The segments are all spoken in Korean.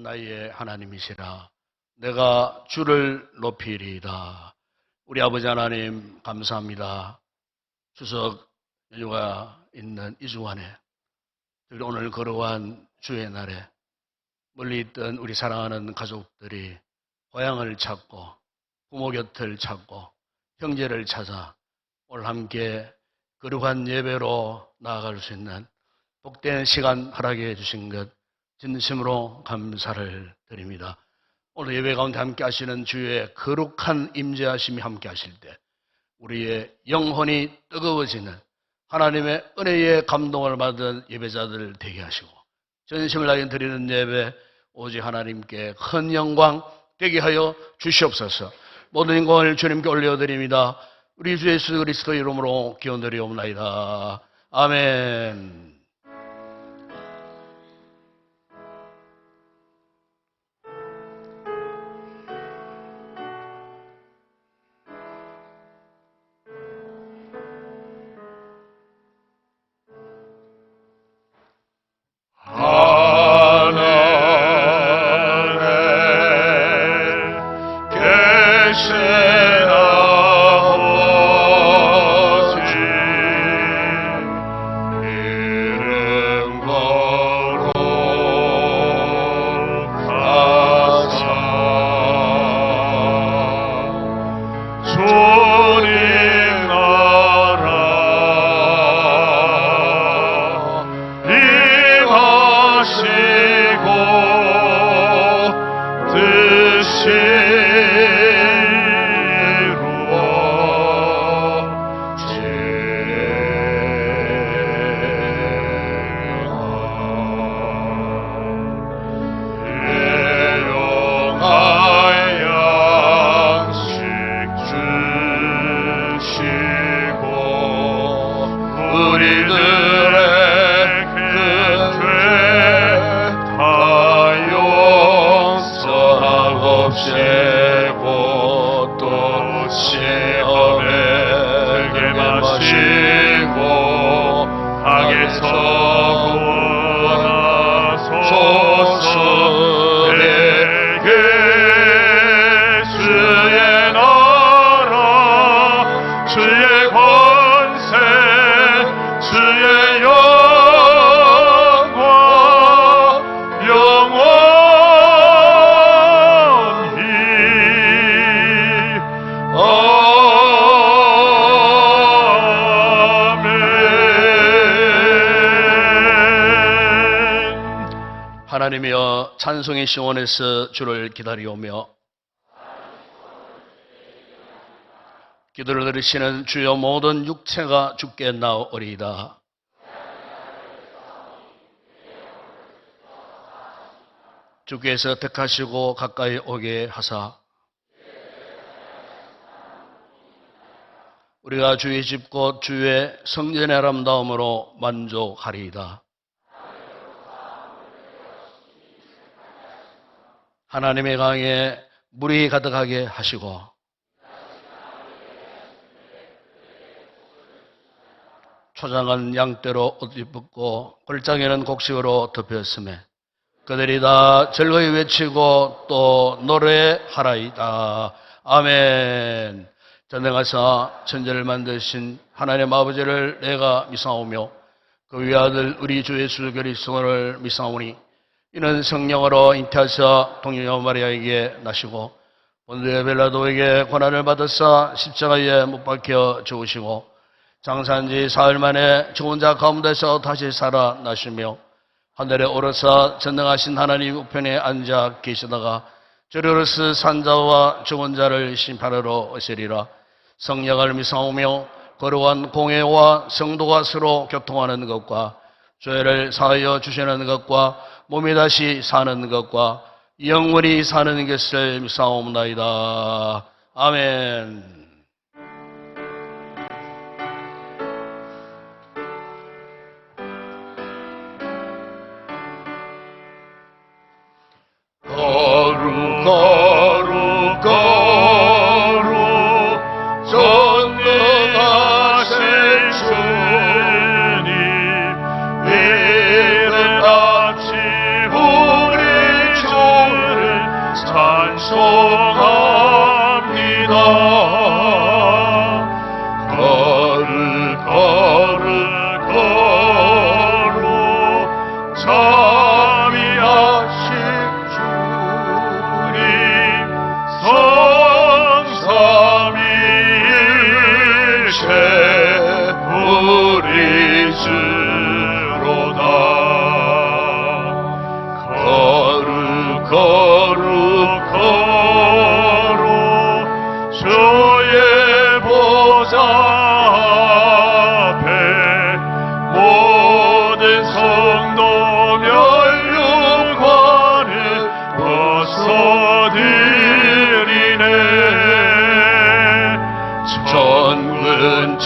나의 하나님이시라. 내가 주를 높이리이다. 우리 아버지 하나님 감사합니다. 추석 연휴가 있는 이 주간에 특히 오늘 거룩한 주의 날에 멀리 있던 우리 사랑하는 가족들이 고향을 찾고 부모 곁을 찾고 형제를 찾아 오늘 함께 거룩한 예배로 나아갈 수 있는 복된 시간 허락해 주신 것 진심으로 감사를 드립니다. 오늘 예배 가운데 함께 하시는 주의 거룩한 임재하심이 함께 하실 때 우리의 영혼이 뜨거워지는 하나님의 은혜의 감동을 받은 예배자들 되게 하시고 전심을 다해 드리는 예배 오직 하나님께 큰 영광 되게 하여 주시옵소서. 모든 영광을 주님께 올려드립니다. 우리 주 예수 그리스도 이름으로 기원드리옵나이다. 아멘. 하나님이여 찬송의 시온에서 주를 기다리오며 기도를 들으시는 주여 모든 육체가 주께 나오리이다. 주께서 택하시고 가까이 오게 하사 우리가 주의 집 곧 주의 성전의 아름다움으로 만족하리이다. 하나님의 강에 물이 가득하게 하시고 초장은 양떼로 옷 입었고 골짜기는 곡식으로 덮였으며 그들이 다 즐거이 외치고 또 노래하라이다. 아멘. 전능하사 천지를 만드신 하나님 아버지를 내가 미사오며 그 위아들 우리 주 예수 그리스도를 미사오니 이는 성령으로 잉태하사 동유여 마리아에게 나시고 본디오 빌라도에게 고난을 받으사 십자가에 못 박혀 죽으시고 장사한 지 사흘 만에 죽은 자 가운데서 다시 살아나시며 하늘에 오르사 전능하신 하나님 우편에 앉아 계시다가 저리로서 산자와 죽은 자를 심판하러 오시리라. 성령을 미사오며 거룩한 공회와 성도가 서로 교통하는 것과 죄를 사하여 주시는 것과 몸이 다시 사는 것과 영원히 사는 것을 미사옵나이다. 아멘. 거룩 전능하신 주님 이른 아침 우리 주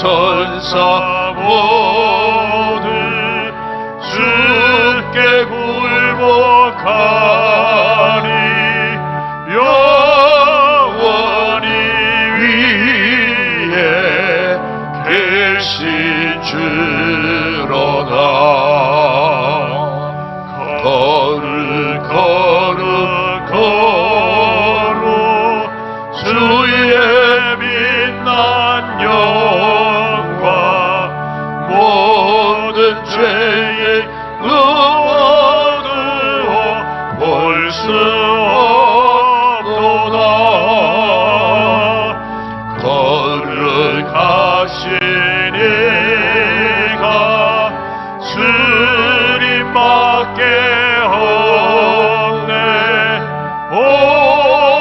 천사 모두 주께 굴복하니 영원히 위에 계신 주로다. 거룩 주의 빛난 영광 모든 죄의 누워두어 볼 수 없도다. 거룩하신 이가 주님밖에 없네.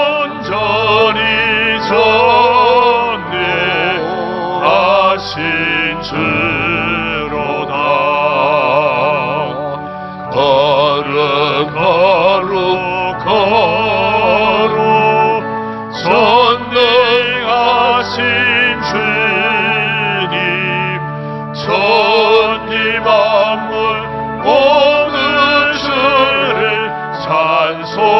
온전히 전능하신 주로다. 거룩 전능하신 주님, 천지 만물 모든 주를 찬송합니다.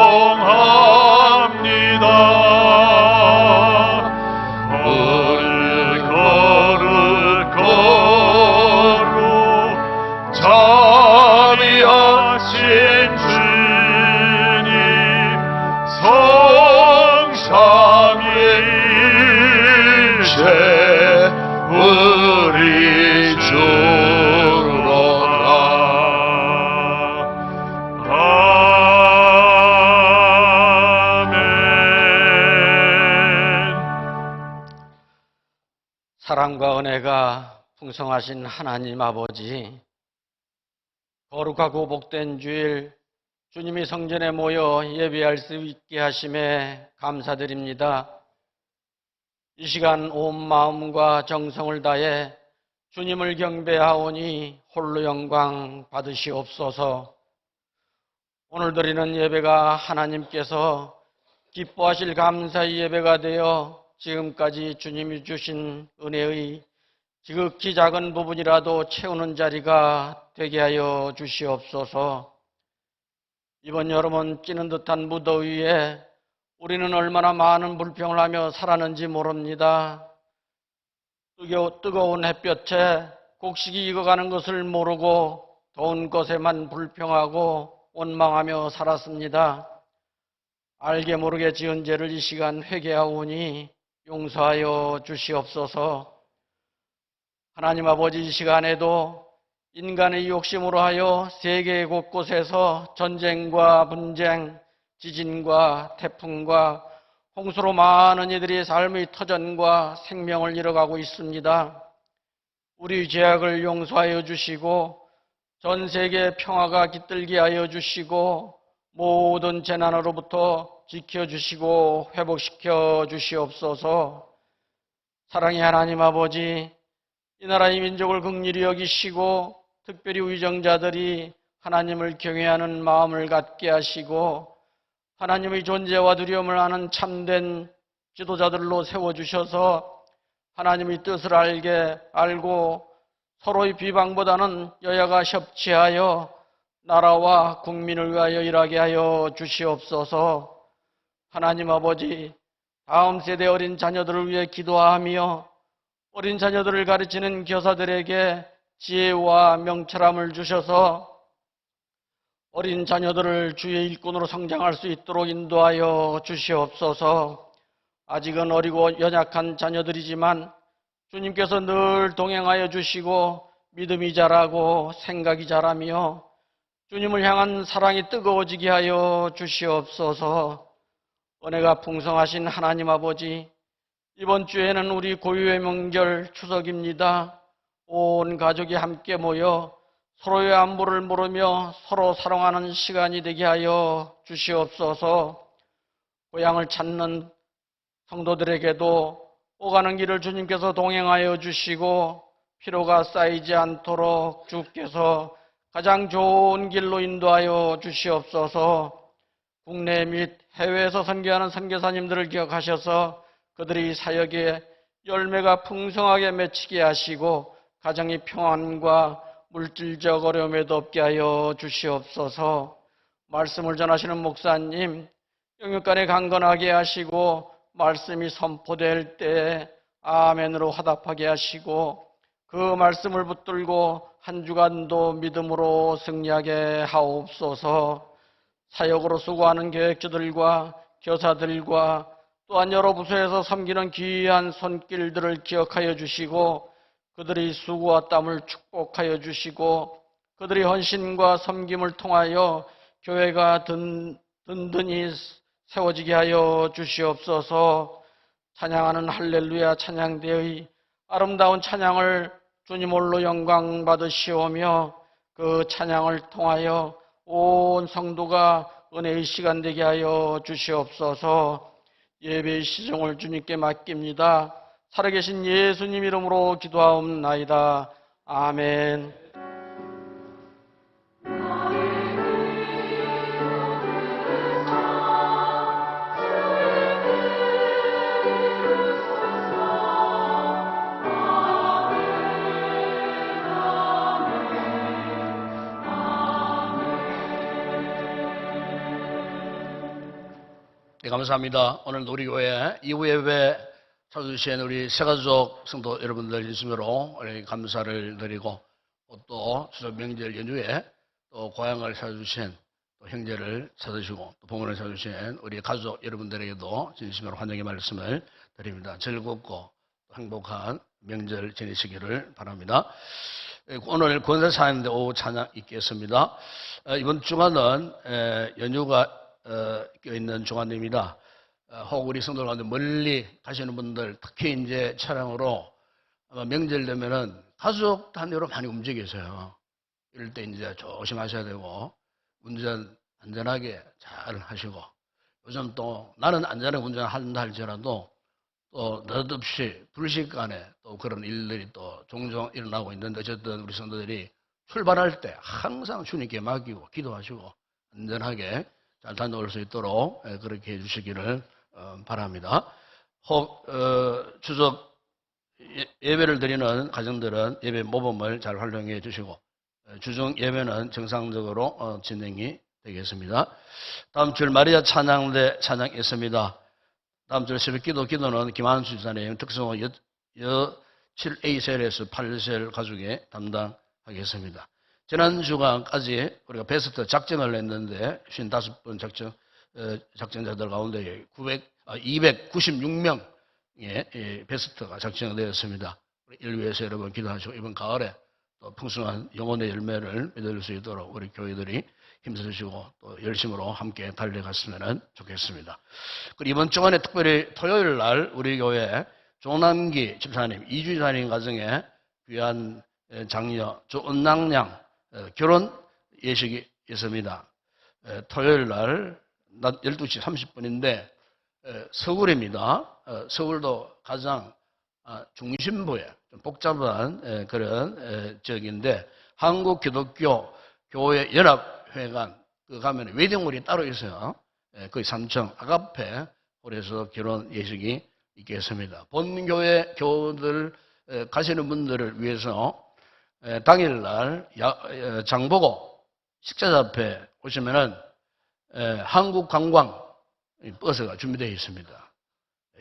거룩 자비하신 주님, 성삼위일체 우리 주로다. 아멘. 사랑과 은혜가 풍성하신 하나님 아버지, 거룩하고 복된 주일 주님이 성전에 모여 예배할 수 있게 하심에 감사드립니다. 이 시간 온 마음과 정성을 다해 주님을 경배하오니 홀로 영광 받으시옵소서. 오늘 드리는 예배가 하나님께서 기뻐하실 감사의 예배가 되어 지금까지 주님이 주신 은혜의 지극히 작은 부분이라도 채우는 자리가 되게 하여 주시옵소서. 이번 여름은 찌는 듯한 무더위에 우리는 얼마나 많은 불평을 하며 살았는지 모릅니다. 뜨거운 햇볕에 곡식이 익어가는 것을 모르고 더운 것에만 불평하고 원망하며 살았습니다. 알게 모르게 지은 죄를 이 시간 회개하오니 용서하여 주시옵소서. 하나님 아버지, 이 시간에도 인간의 욕심으로 하여 세계 곳곳에서 전쟁과 분쟁, 지진과 태풍과 홍수로 많은 이들이 삶의 터전과 생명을 잃어가고 있습니다. 우리 죄악을 용서하여 주시고 전 세계 평화가 깃들게 하여 주시고 모든 재난으로부터 지켜주시고 회복시켜 주시옵소서. 사랑의 하나님 아버지, 이 나라의 민족을 긍휼히 여기시고 특별히 위정자들이 하나님을 경외하는 마음을 갖게 하시고 하나님의 존재와 두려움을 아는 참된 지도자들로 세워주셔서 하나님의 뜻을 알고 서로의 비방보다는 여야가 협치하여 나라와 국민을 위하여 일하게 하여 주시옵소서. 하나님 아버지, 다음 세대 어린 자녀들을 위해 기도하며 어린 자녀들을 가르치는 교사들에게 지혜와 명철함을 주셔서 어린 자녀들을 주의 일꾼으로 성장할 수 있도록 인도하여 주시옵소서. 아직은 어리고 연약한 자녀들이지만 주님께서 늘 동행하여 주시고 믿음이 자라고 생각이 자라며 주님을 향한 사랑이 뜨거워지게 하여 주시옵소서. 은혜가 풍성하신 하나님 아버지, 이번 주에는 우리 고유의 명절 추석입니다. 온 가족이 함께 모여 서로의 안부를 물으며 서로 사랑하는 시간이 되게 하여 주시옵소서. 고향을 찾는 성도들에게도 오가는 길을 주님께서 동행하여 주시고 피로가 쌓이지 않도록 주께서 가장 좋은 길로 인도하여 주시옵소서. 국내 및 해외에서 선교하는 선교사님들을 기억하셔서 그들이 사역에 열매가 풍성하게 맺히게 하시고 가정이 평안과 물질적 어려움에도 없게 하여 주시옵소서. 말씀을 전하시는 목사님 영육간에 강건하게 하시고 말씀이 선포될 때 아멘으로 화답하게 하시고 그 말씀을 붙들고 한 주간도 믿음으로 승리하게 하옵소서. 사역으로 수고하는 교역자들과 교사들과 또한 여러 부서에서 섬기는 귀한 손길들을 기억하여 주시고 그들이 수고와 땀을 축복하여 주시고 그들이 헌신과 섬김을 통하여 교회가 든든히 세워지게 하여 주시옵소서. 찬양하는 할렐루야 찬양대의 아름다운 찬양을 주님 홀로 영광 받으시오며 그 찬양을 통하여 온 성도가 은혜의 시간 되게 하여 주시옵소서. 예배의 시종을 주님께 맡깁니다. 살아계신 예수님 이름으로 기도하옵나이다. 아멘. 네, 감사합니다. 오늘 우리 교회 이후 예배 찾아주신 우리 새가족 성도 여러분들 인심으로 감사를 드리고 또 추석 명절 연휴에 또 고향을 찾아주신 또 형제를 찾으시고 또 부모를 찾아주신 우리 가족 여러분들에게도 진심으로 환영의 말씀을 드립니다. 즐겁고 행복한 명절 지내시기를 바랍니다. 오늘 권사사인데 오후 찬양 있겠습니다. 이번 주간은 연휴가 껴있는 주간입니다. 혹 우리 성도들 가운데 멀리 가시는 분들 특히 이제 차량으로 명절 되면은 가족 단위로 많이 움직이세요. 이럴 때 이제 조심하셔야 되고 운전 안전하게 잘 하시고 요즘 또 나는 안전하게 운전한다 할지라도 또 느닷없이 불식간에 또 그런 일들이 또 종종 일어나고 있는데 어쨌든 우리 성도들이 출발할 때 항상 주님께 맡기고 기도하시고 안전하게 잘 다녀올 수 있도록 그렇게 해주시기를 바랍니다. 혹 추석 예배를 드리는 가정들은 예배 모범을 잘 활용해 주시고 주중 예배는 정상적으로 진행이 되겠습니다. 다음 주 마리아 찬양대 찬양 있습니다. 다음 주 새벽 기도는 김한수 지사님 특성호 7A셀에서 8셀 가족에 담당하겠습니다. 지난 주간까지 우리가 베스트 작정을 했는데 55분 작정자들 가운데 296명의 베스트가 작정되었습니다. 우리 일위에서 여러분 기도하시고 이번 가을에 또 풍성한 영혼의 열매를 맺을 수 있도록 우리 교회들이 힘써주시고 또 열심으로 함께 달려갔으면 좋겠습니다. 그리고 이번 주간에 특별히 토요일 날 우리 교회 조남기 집사님, 이주 집사님 가정에 귀한 장녀 조은낭양 결혼 예식이 있습니다. 토요일 날 낮 12시 30분인데 서울입니다. 서울도 가장 중심부에 좀 복잡한 그런 지역인데 한국기독교 교회 연합회관 그 가면 웨딩홀이 따로 있어요. 거기 3층 아가페 홀에서 결혼 예식이 있겠습니다. 본교회 교우들 가시는 분들을 위해서 당일날 장보고 식자재 앞에 오시면은 한국관광 버스가 준비되어 있습니다.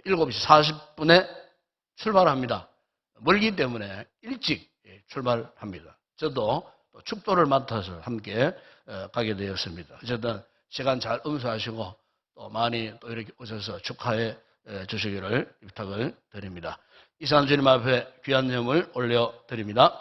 7시 40분에 출발합니다. 멀기 때문에 일찍 출발합니다. 저도 축도를 맡아서 함께 가게 되었습니다. 어쨌든 시간 잘 음수하시고 또 많이 또 이렇게 오셔서 축하해 주시기를 부탁을 드립니다. 이상 주님 앞에 귀한 예물 올려드립니다.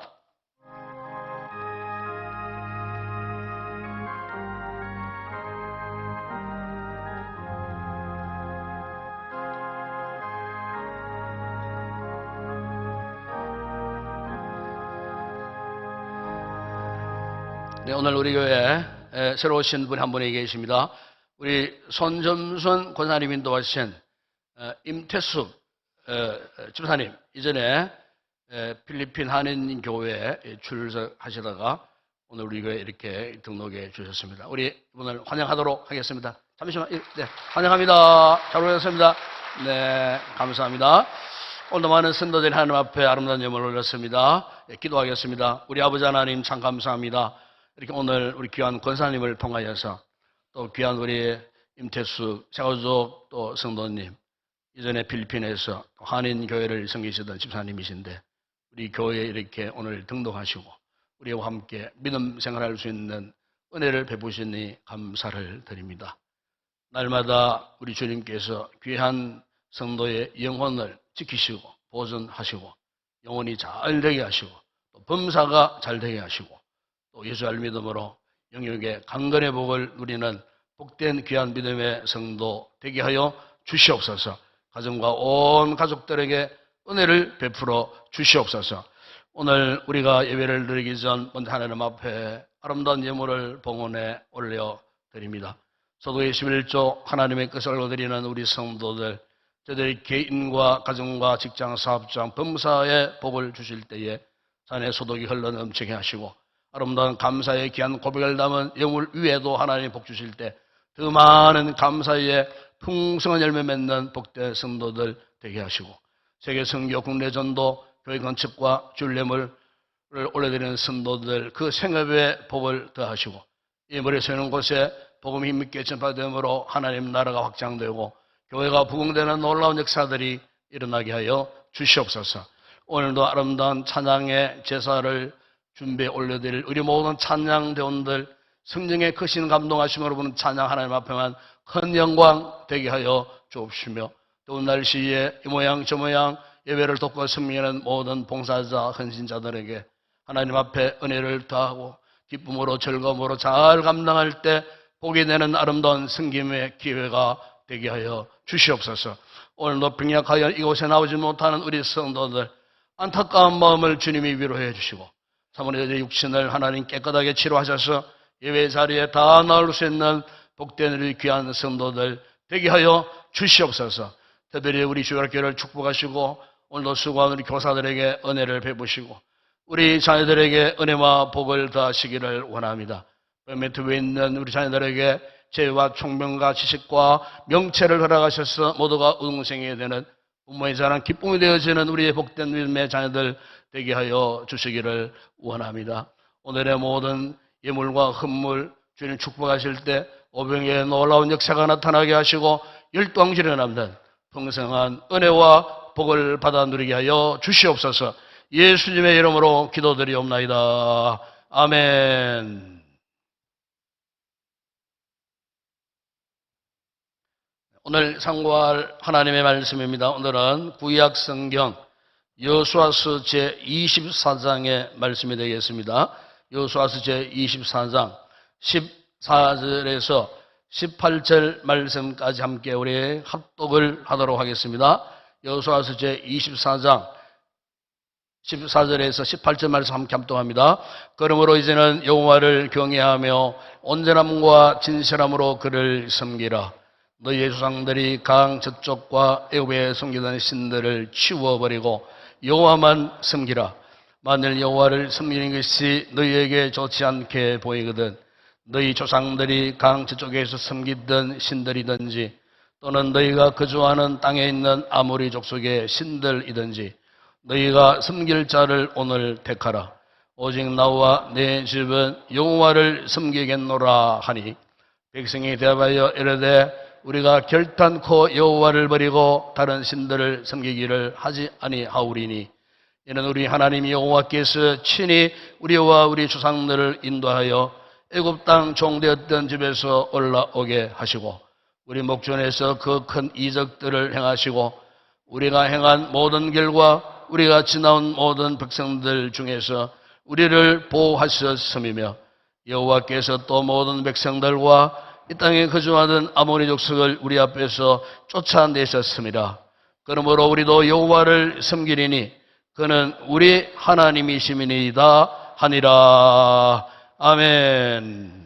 네, 오늘 우리 교회에 새로 오신 분 한 분이 계십니다. 우리 손점순 권사님 인도하신 임태숙 집사님, 이전에 필리핀 한인 교회에 출석하시다가 오늘 우리 교회에 이렇게 등록해 주셨습니다. 우리 이분을 환영하도록 하겠습니다. 잠시만, 네, 환영합니다. 잘 오셨습니다. 네, 감사합니다. 오늘도 많은 성도들이 하나님 앞에 아름다운 예물을 올렸습니다. 기도하겠습니다. 우리 아버지 하나님 참 감사합니다. 이렇게 오늘 우리 귀한 권사님을 통하여서 또 귀한 우리 임태수 세가족 또 성도님, 이전에 필리핀에서 한인교회를 섬기시던 집사님이신데 우리 교회에 이렇게 오늘 등록하시고 우리와 함께 믿음 생활할 수 있는 은혜를 베푸시니 감사를 드립니다. 날마다 우리 주님께서 귀한 성도의 영혼을 지키시고 보존하시고 영혼이 잘 되게 하시고 또 범사가 잘 되게 하시고 또 예수를 믿음으로 영역의 강건의 복을 누리는 복된 귀한 믿음의 성도 되게 하여 주시옵소서. 가정과 온 가족들에게 은혜를 베풀어 주시옵소서. 오늘 우리가 예배를 드리기 전 먼저 하나님 앞에 아름다운 예물을 봉헌에 올려드립니다. 소도의 11조 하나님의 뜻을 알고드리는 우리 성도들, 저들이 개인과 가정과 직장, 사업장, 범사에 복을 주실 때에 산의 소독이 흘러넘치게 하시고 아름다운 감사의 귀한 고백을 담은 예물 위에도 하나님 복 주실 때 더 많은 감사의 풍성한 열매 맺는 복된 성도들 되게 하시고 세계 선교 국내 전도 교회 건축과 줄례물을 올려드리는 성도들 그 생업에 복을 더하시고 이 머리 세우는 곳에 복음이 힘있게 전파됨으로 하나님 나라가 확장되고 교회가 부흥되는 놀라운 역사들이 일어나게 하여 주시옵소서. 오늘도 아름다운 찬양의 제사를 준비해 올려드릴 우리 모든 찬양대원들 성령의 크신 감동하심으로 부는 찬양 하나님 앞에만 큰 영광 되게 하여 주옵시며 더운 날씨에 이 모양 저 모양 예배를 돕고 섬기는 모든 봉사자 헌신자들에게 하나님 앞에 은혜를 더하고 기쁨으로 즐거움으로 잘 감당할 때 복이 되는 아름다운 섬김의 기회가 되게 하여 주시옵소서. 오늘도 병약하여 이곳에 나오지 못하는 우리 성도들 안타까운 마음을 주님이 위로해 주시고 사모님의 육신을 하나님 깨끗하게 치료하셔서 예배 자리에 다 나올 수 있는 복된 우리 귀한 성도들 되게 하여 주시옵소서. 특별히 우리 주일학교를 축복하시고 오늘도 수고한 우리 교사들에게 은혜를 베푸시고 우리 자녀들에게 은혜와 복을 더하시기를 원합니다. 멘트에 있는 우리 자녀들에게 재와 총명과 지식과 명체를 허락하셔서 모두가 우등생이 되는 부모의 자랑 기쁨이 되어지는 우리의 복된 믿음의 자녀들 되게 하여 주시기를 원합니다. 오늘의 모든 예물과 헌물 주님 축복하실 때 오병의 놀라운 역사가 나타나게 하시고 율동질에 남는 풍성한 은혜와 복을 받아 누리게 하여 주시옵소서. 예수님의 이름으로 기도드리옵나이다. 아멘. 오늘 상고할 하나님의 말씀입니다. 오늘은 구약 성경 여호수아서 제24장의 말씀이 되겠습니다. 여호수아서 제24장 14절에서 18절 말씀까지 함께 우리 합독을 하도록 하겠습니다. 여호수아서 제24장 14절에서 18절 말씀 함께 합독합니다. 그러므로 이제는 여호와를 경외하며 온전함과 진실함으로 그를 섬기라. 너희의 조상들이 강 저쪽과 애굽에 섬기던 신들을 치워버리고 여호와만 섬기라. 만일 여호와를 섬기는 것이 너희에게 좋지 않게 보이거든 너희 조상들이 강 저쪽에서 섬기던 신들이든지 또는 너희가 거주하는 땅에 있는 아모리 족속의 신들이든지 너희가 섬길 자를 오늘 택하라. 오직 나와 내 집은 여호와를 섬기겠노라 하니 백성이 대답하여 이르되 우리가 결단코 여호와를 버리고 다른 신들을 섬기기를 하지 아니하오리니 이는 우리 하나님 여호와께서 친히 우리와 우리 조상들을 인도하여 애굽 땅 종되었던 집에서 올라오게 하시고 우리 목전에서 그 큰 이적들을 행하시고 우리가 행한 모든 길과 우리가 지나온 모든 백성들 중에서 우리를 보호하셨음이며 여호와께서 또 모든 백성들과 이 땅에 거주하던 아모리 족속을 우리 앞에서 쫓아내셨습니다. 그러므로 우리도 여호와를 섬기리니 그는 우리 하나님이시니이다 하니라. 아멘.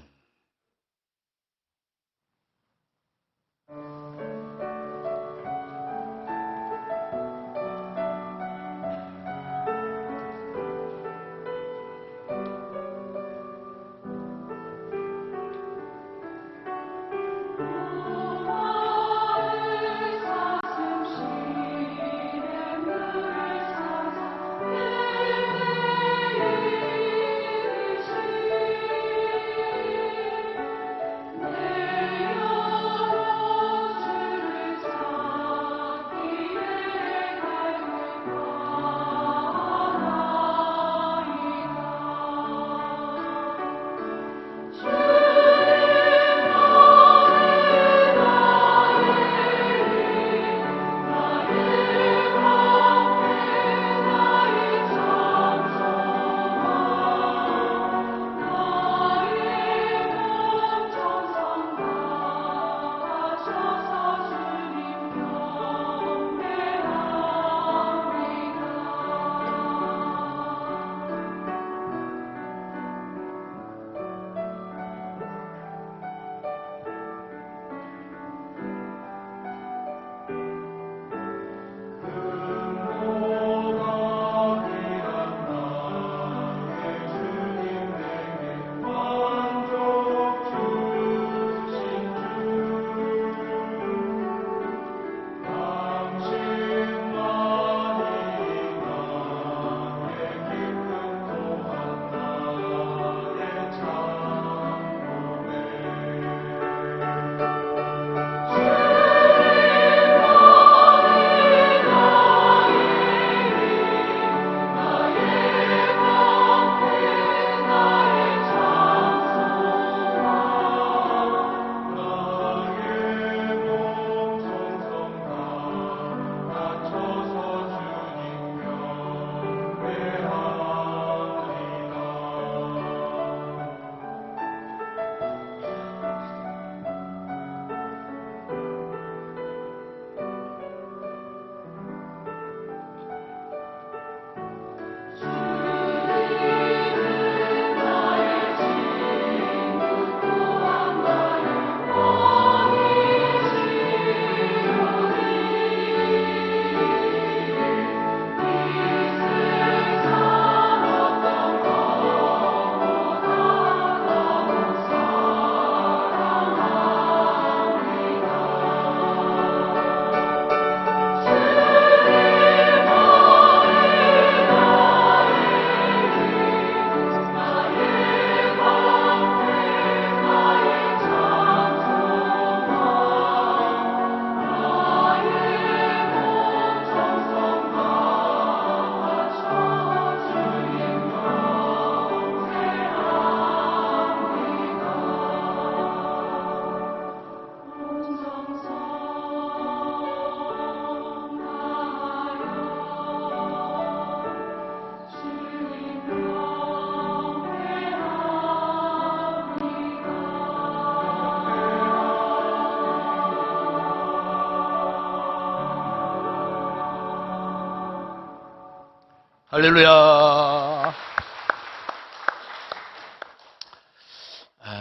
할렐루야.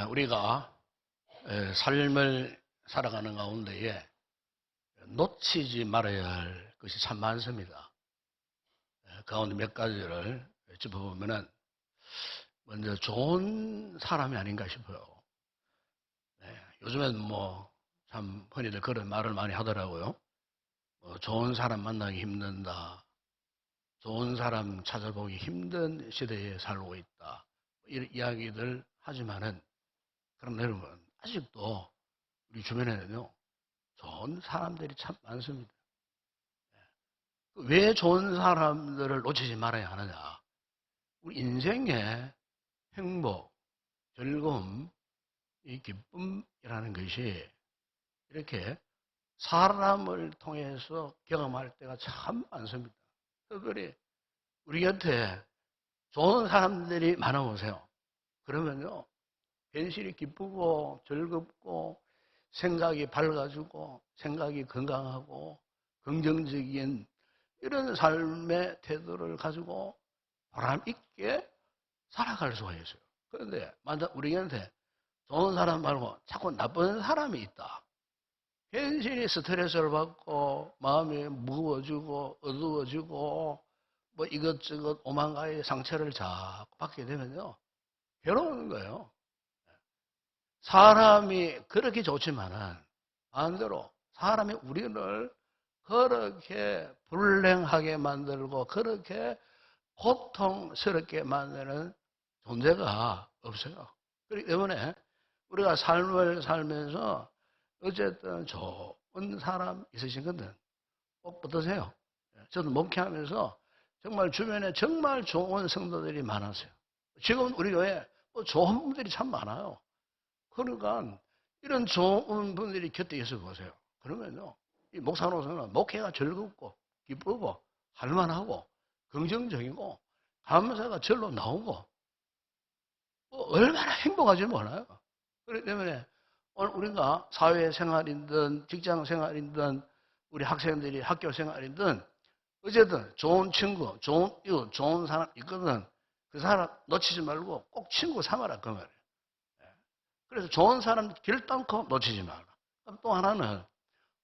우리가 삶을 살아가는 가운데에 놓치지 말아야 할 것이 참 많습니다. 그 가운데 몇 가지를 짚어보면은 먼저 좋은 사람이 아닌가 싶어요. 요즘엔 참 흔히들 그런 말을 많이 하더라고요. 좋은 사람 만나기 힘든다. 좋은 사람 찾아보기 힘든 시대에 살고 있다. 이런 이야기들 하지만은, 그럼 여러분, 아직도 우리 주변에는요, 좋은 사람들이 참 많습니다. 왜 좋은 사람들을 놓치지 말아야 하느냐? 우리 인생의 행복, 즐거움, 이 기쁨이라는 것이 이렇게 사람을 통해서 경험할 때가 참 많습니다. 특별히 우리 곁에 좋은 사람들이 많아오세요. 그러면요, 현실이 기쁘고 즐겁고 생각이 밝아지고 생각이 건강하고 긍정적인 이런 삶의 태도를 가지고 보람 있게 살아갈 수가 있어요. 그런데 만약 우리한테 좋은 사람 말고 자꾸 나쁜 사람이 있다. 현실이 스트레스를 받고 마음이 무거워지고 어두워지고 이것저것 오만가의 상처를 자꾸 받게 되면요, 괴로운 거예요. 사람이 그렇게 좋지만은 반대로 사람이 우리를 그렇게 불행하게 만들고 그렇게 고통스럽게 만드는 존재가 없어요. 그렇기 때문에 우리가 삶을 살면서 어쨌든 좋은 사람 있으시거든. 꼭 붙으세요. 저도 목회하면서 정말 주변에 정말 좋은 성도들이 많았어요. 지금 우리 교회에 좋은 분들이 참 많아요. 그러니까 이런 좋은 분들이 곁에 있어 보세요. 그러면요, 이 목사로서는 목회가 즐겁고 기쁘고 할만하고 긍정적이고 감사가 절로 나오고 얼마나 행복하지 몰라요. 그렇기 때문에 오늘 우리가 사회생활이든 직장생활이든 우리 학생들이 학교생활이든 어쨌든 좋은 친구, 좋은 이웃, 좋은 사람 있거든. 그 사람 놓치지 말고 꼭 친구 삼아라 그 말이에요. 그래서 좋은 사람 결단코 놓치지 마라. 또 하나는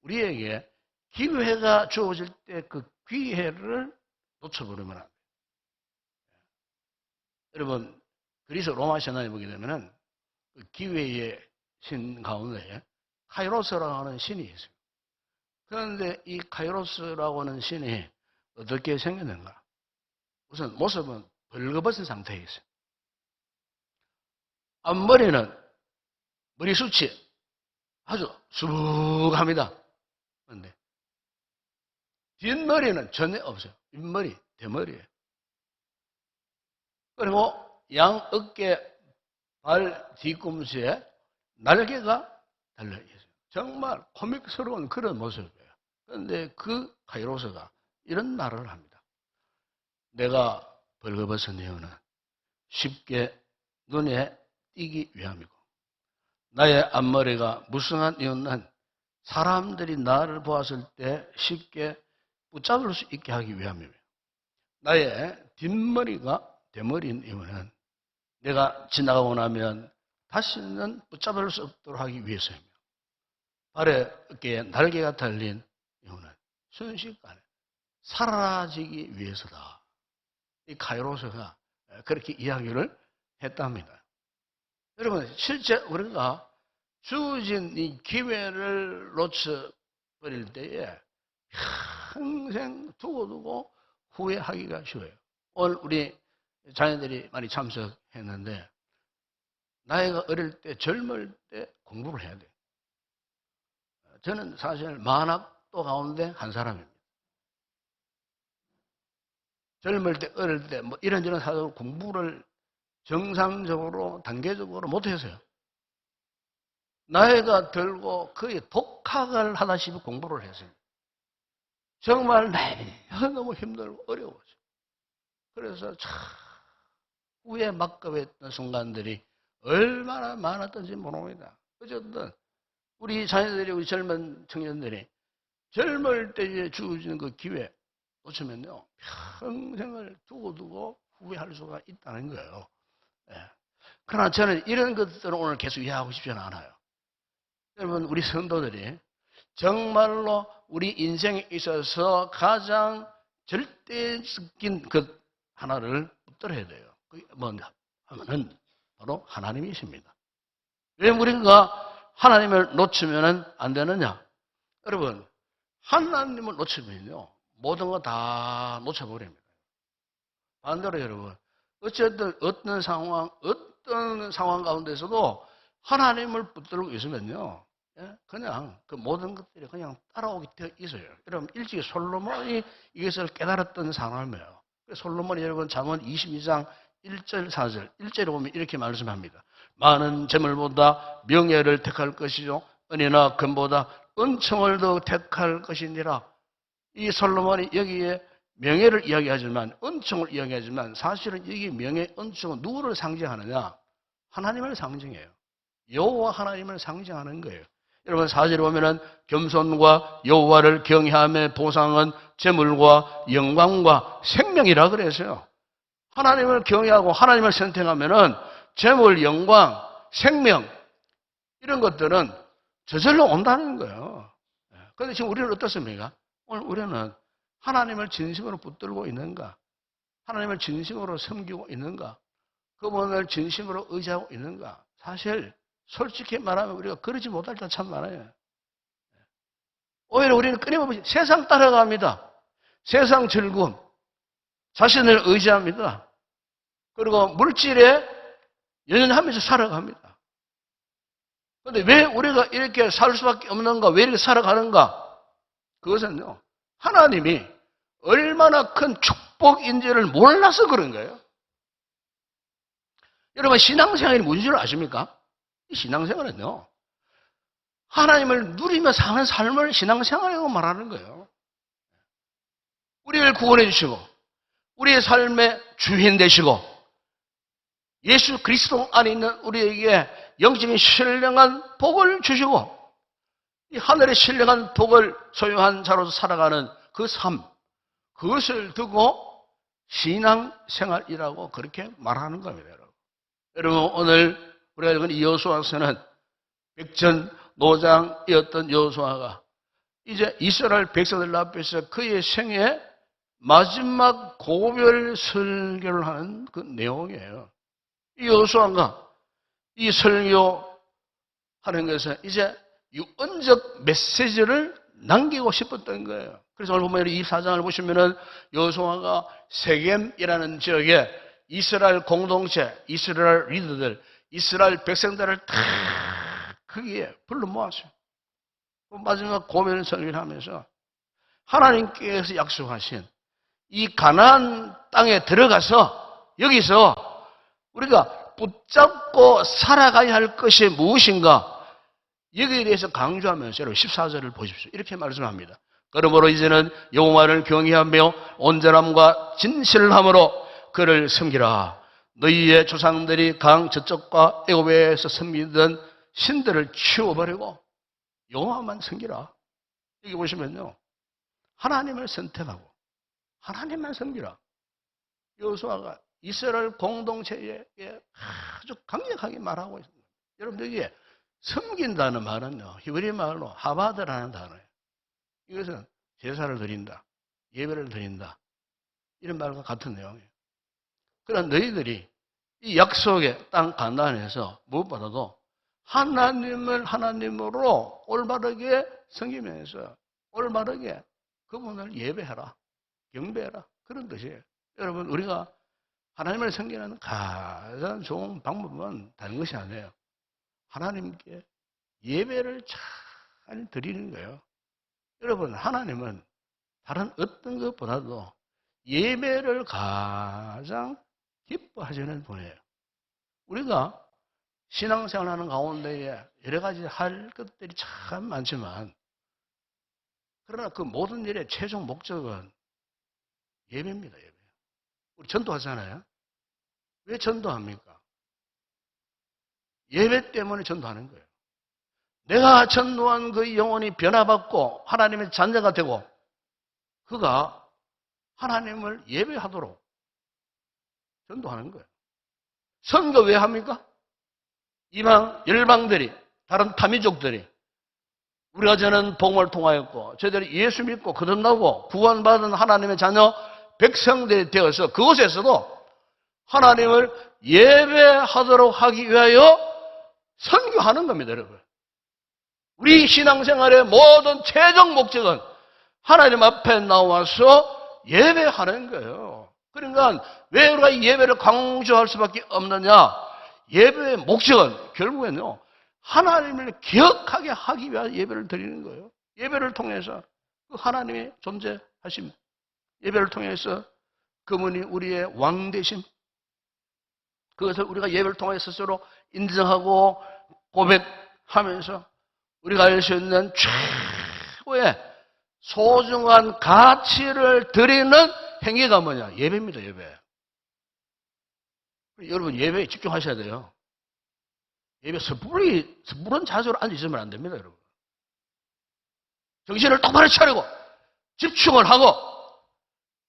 우리에게 기회가 주어질 때 그 기회를 놓쳐버리면 안 돼요. 여러분, 그리스 로마 신화에 보게 되면은 그 기회의 신 가운데 카이로스라고 하는 신이 있어요. 그런데 이 카이로스라고 하는 신이 어떻게 생겼는가? 우선 모습은 벌거벗은 상태에 있어요. 앞머리는 머리숱이 아주 수북합니다. 그런데 뒷머리는 전혀 없어요. 윗머리, 대머리예요. 그리고 양 어깨, 발 뒤꿈치에 날개가 달려있어요. 정말 코믹스러운 그런 모습이에요. 그런데 그 카이로스가 이런 말을 합니다. 내가 벌거벗은 이유는 쉽게 눈에 띄기 위함이고, 나의 앞머리가 무성한 이유는 사람들이 나를 보았을 때 쉽게 붙잡을 수 있게 하기 위함이며, 나의 뒷머리가 대머리인 이유는 내가 지나가고 나면 다시는 붙잡을 수 없도록 하기 위해서이며, 발에 어깨에 날개가 달린 이유는 순식간에 사라지기 위해서다. 이 카이로스가 그렇게 이야기를 했답니다. 여러분, 실제 우리가 주어진 이 기회를 놓쳐버릴 때에 평생 두고두고 후회하기가 쉬워요. 오늘 우리 자녀들이 많이 참석했는데, 나이가 어릴 때, 젊을 때 공부를 해야 돼요. 저는 사실 만학도 가운데 한 사람입니다. 젊을 때, 어릴 때, 이런저런 사정으로 공부를 정상적으로, 단계적으로 못해서요. 나이가 들고 거의 독학을 하다시피 공부를 했어요. 정말 너무 힘들고 어려워서. 그래서 참 후에 막급했던 순간들이 얼마나 많았던지 모릅니다. 어쨌든 우리 자녀들이, 우리 젊은 청년들이 젊을 때에 주어지는 그 기회 놓치면요, 평생을 두고두고 후회할 수가 있다는 거예요. 예. 그러나 저는 이런 것들을 오늘 계속 이해하고 싶지는 않아요. 여러분, 우리 성도들이 정말로 우리 인생에 있어서 가장 절대적인 것 하나를 붙들어야 돼요. 그게 뭔가 하면은 바로 하나님이십니다. 왜 우리가 하나님을 놓치면 안 되느냐? 여러분, 하나님을 놓치면요, 모든 거 다 놓쳐버립니다. 반대로 여러분, 어쨌든 어떤 상황 가운데서도 하나님을 붙들고 있으면요, 그냥 그 모든 것들이 그냥 따라오게 되어 있어요. 여러분, 일찍 솔로몬이 이것을 깨달았던 사람이에요. 솔로몬이 여러분 잠언 22장 1절 4절 1절에 보면 이렇게 말씀합니다. 많은 재물보다 명예를 택할 것이요 은이나 금보다 은총을 더 택할 것이니라. 이 솔로몬이 여기에 명예를 이야기하지만 은총을 이야기하지만 사실은 여기 명예, 은총은 누구를 상징하느냐? 하나님을 상징해요. 여호와 하나님을 상징하는 거예요. 여러분 4절에 보면은 겸손과 여호와를 경외함의 보상은 재물과 영광과 생명이라 그랬어요. 하나님을 경외하고 하나님을 선택하면은 재물, 영광, 생명 이런 것들은 저절로 온다는 거예요. 그런데 지금 우리는 어떻습니까? 오늘 우리는 하나님을 진심으로 붙들고 있는가? 하나님을 진심으로 섬기고 있는가? 그분을 진심으로 의지하고 있는가? 사실 솔직히 말하면 우리가 그러지 못할 때가 참 많아요. 오히려 우리는 끊임없이 세상 따라갑니다. 세상 즐거움, 자신을 의지합니다. 그리고 물질에 연연하면서 살아갑니다. 그런데 왜 우리가 이렇게 살 수밖에 없는가? 왜 이렇게 살아가는가? 그것은요, 하나님이 얼마나 큰 축복인지를 몰라서 그런 거예요. 여러분, 신앙생활이 뭔 줄 아십니까? 이 신앙생활은요, 하나님을 누리며 사는 삶을 신앙생활이라고 말하는 거예요. 우리를 구원해 주시고 우리의 삶의 주인 되시고 예수 그리스도 안에 있는 우리에게 영적인 신령한 복을 주시고 이 하늘의 신령한 복을 소유한 자로서 살아가는 그 삶, 그것을 두고 신앙생활이라고 그렇게 말하는 겁니다. 여러분, 오늘 우리가 읽은 이 여호수아서는 백전노장이었던 여호수아가 이제 이스라엘 백성들 앞에서 그의 생애 마지막 고별 설교를 하는 그 내용이에요. 이 여호수아가 이 설교하는 것은 이제 유언적 메시지를 남기고 싶었던 거예요. 그래서 오늘 보면 24장을 보시면은 여호수아가 세겜이라는 지역에 이스라엘 공동체, 이스라엘 리더들, 이스라엘 백성들을 다 거기에 불러 모았어요. 마지막 고별 설교를 하면서 하나님께서 약속하신 이 가나안 땅에 들어가서 여기서 우리가 붙잡고 살아가야 할 것이 무엇인가? 여기에 대해서 강조하면서 여러분 14절을 보십시오. 이렇게 말씀합니다. 그러므로 이제는 여호와를 경외하며 온전함과 진실함으로 그를 섬기라. 너희의 조상들이 강 저쪽과 애굽에서 섬기던 신들을 치워버리고 여호와만 섬기라. 여기 보시면요, 하나님을 선택하고 하나님만 섬기라. 여호수아가 이스라엘 공동체에 아주 강력하게 말하고 있습니다. 여러분, 여기에 섬긴다는 말은요, 히브리 말로 하바드라는 단어예요. 이것은 제사를 드린다, 예배를 드린다, 이런 말과 같은 내용이에요. 그러나 너희들이 이 약속의 땅 가나안에서 무엇보다도 하나님을 하나님으로 올바르게 섬기면서 올바르게 그분을 예배해라, 경배해라, 그런 뜻이에요. 여러분, 우리가 하나님을 섬기는 가장 좋은 방법은 다른 것이 아니에요. 하나님께 예배를 잘 드리는 거예요. 여러분, 하나님은 다른 어떤 것보다도 예배를 가장 기뻐하시는 분이에요. 우리가 신앙생활하는 가운데에 여러 가지 할 것들이 참 많지만 그러나 그 모든 일의 최종 목적은 예배입니다. 예배. 우리 전도하잖아요. 왜 전도합니까? 예배 때문에 전도하는 거예요. 내가 전도한 그 영혼이 변화받고 하나님의 자녀가 되고 그가 하나님을 예배하도록 전도하는 거예요. 선거 왜 합니까? 이방 열방들이, 다른 타민족들이 우리가 저는 복음을 통하였고 저희들이 예수 믿고 거듭나고 구원받은 하나님의 자녀 백성들이 되어서 그곳에서도 하나님을 예배하도록 하기 위하여 선교하는 겁니다, 여러분. 우리 신앙생활의 모든 최종 목적은 하나님 앞에 나와서 예배하는 거예요. 그러니까 왜 우리가 이 예배를 강조할 수밖에 없느냐? 예배의 목적은 결국엔요, 하나님을 기억하게 하기 위한 예배를 드리는 거예요. 예배를 통해서 그 하나님의 존재하심, 예배를 통해서 그분이 우리의 왕 되심, 그것을 우리가 예배를 통해 스스로 인정하고 고백하면서 우리가 알 수 있는 최고의 소중한 가치를 드리는 행위가 뭐냐? 예배입니다, 예배. 여러분, 예배에 집중하셔야 돼요. 예배 섣부른 자세로 앉아있으면 안 됩니다, 여러분. 정신을 똑바로 차리고 집중을 하고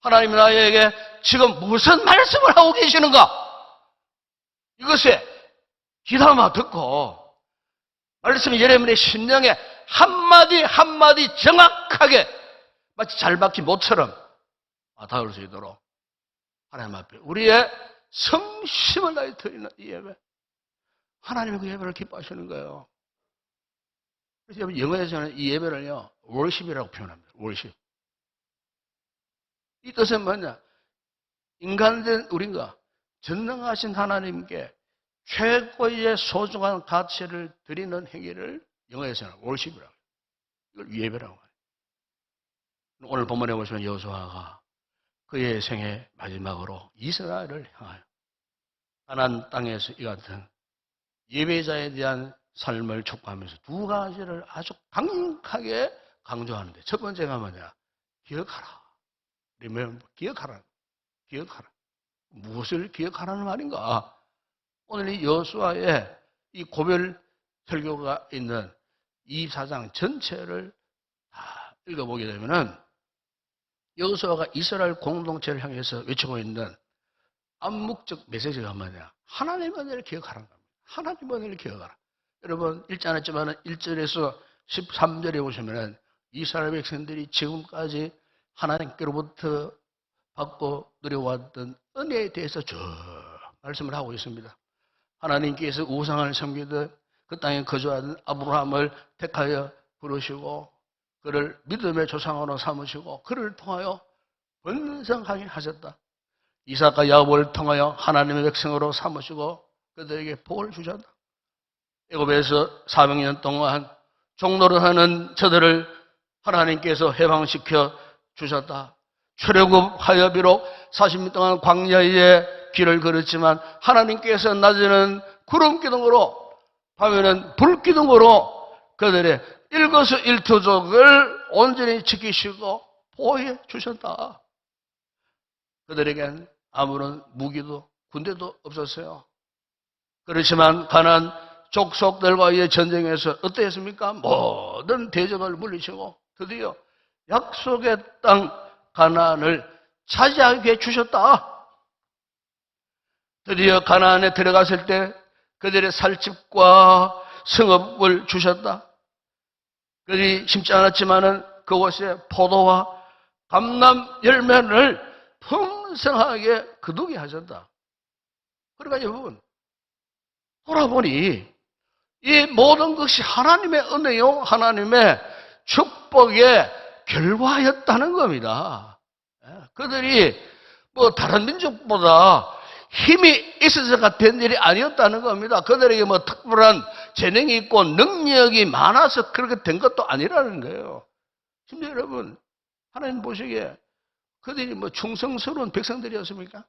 하나님이 나에게 지금 무슨 말씀을 하고 계시는가? 이것에 귀담아 듣고 말씀이 여러분의 심령에 한마디 한마디 정확하게 마치 잘 박힌 못처럼 닿을 수 있도록 하나님 앞에 우리의 성심을 다해 드리는 이 예배, 하나님의 그 예배를 기뻐하시는 거예요. 그래서 여러분, 영어에서는 이 예배를요 월십이라고 표현합니다. 월십. 이 뜻은 뭐냐? 인간된 우리가 전능하신 하나님께 최고의 소중한 가치를 드리는 행위를 영어에서는 월십이라고 해요. 이걸 예배라고 해요. 오늘 본문에 보시면 여호수아가 그의 생애 마지막으로 이스라엘을 향하여 가나안 땅에서 이 같은 예배자에 대한 삶을 촉구하면서 두 가지를 아주 강력하게 강조하는데, 첫 번째가 뭐냐? 기억하라. remember, 기억하라. 기억하라. 무엇을 기억하라는 말인가? 오늘 이 여호수아의 이 고별 설교가 있는 24장 전체를 읽어보게 되면은 여호수아가 이스라엘 공동체를 향해서 외치고 있는 암묵적 메시지가 뭐냐? 하나님의 은혜를 기억하라는 겁니다. 하나님의 은혜를 기억하라. 여러분 읽지 않았지만 1절에서 13절에 보시면은 이스라엘 백성들이 지금까지 하나님께로부터 받고 누려왔던 은혜에 대해서 쭉 말씀을 하고 있습니다. 하나님께서 우상을 섬기듯 그 땅에 거주하던 아브라함을 택하여 부르시고 그를 믿음의 조상으로 삼으시고 그를 통하여 번성하게 하셨다. 이삭과 야곱을 통하여 하나님의 백성으로 삼으시고 그들에게 복을 주셨다. 애굽에서 400년 동안 종노릇하는 저들을 하나님께서 해방시켜 주셨다. 출애굽하여 비록 40년 동안 광야의 길을 걸었지만 하나님께서 낮에는 구름 기둥으로 밤에는 불 기둥으로 그들의 일거수일투족을 온전히 지키시고 보호해 주셨다. 그들에겐 아무런 무기도 군대도 없었어요. 그렇지만 가나안 족속들과의 전쟁에서 어떠했습니까? 모든 대적을 물리치고 드디어 약속의 땅 가나안을 차지하게 주셨다. 드디어 가나안에 들어갔을 때 그들의 살집과 성읍을 주셨다. 그들이 심지 않았지만은 그곳에 포도와 감람 열매를 풍성하게 거두게 하셨다. 그러니까 여러분 돌아보니 이 모든 것이 하나님의 은혜요, 하나님의 축복의 결과였다는 겁니다. 그들이 뭐 다른 민족보다 힘이 있어서가 된 일이 아니었다는 겁니다. 그들에게 뭐 특별한 재능이 있고 능력이 많아서 그렇게 된 것도 아니라는 거예요. 심지어 여러분, 하나님 보시기에 그들이 뭐 충성스러운 백성들이었습니까?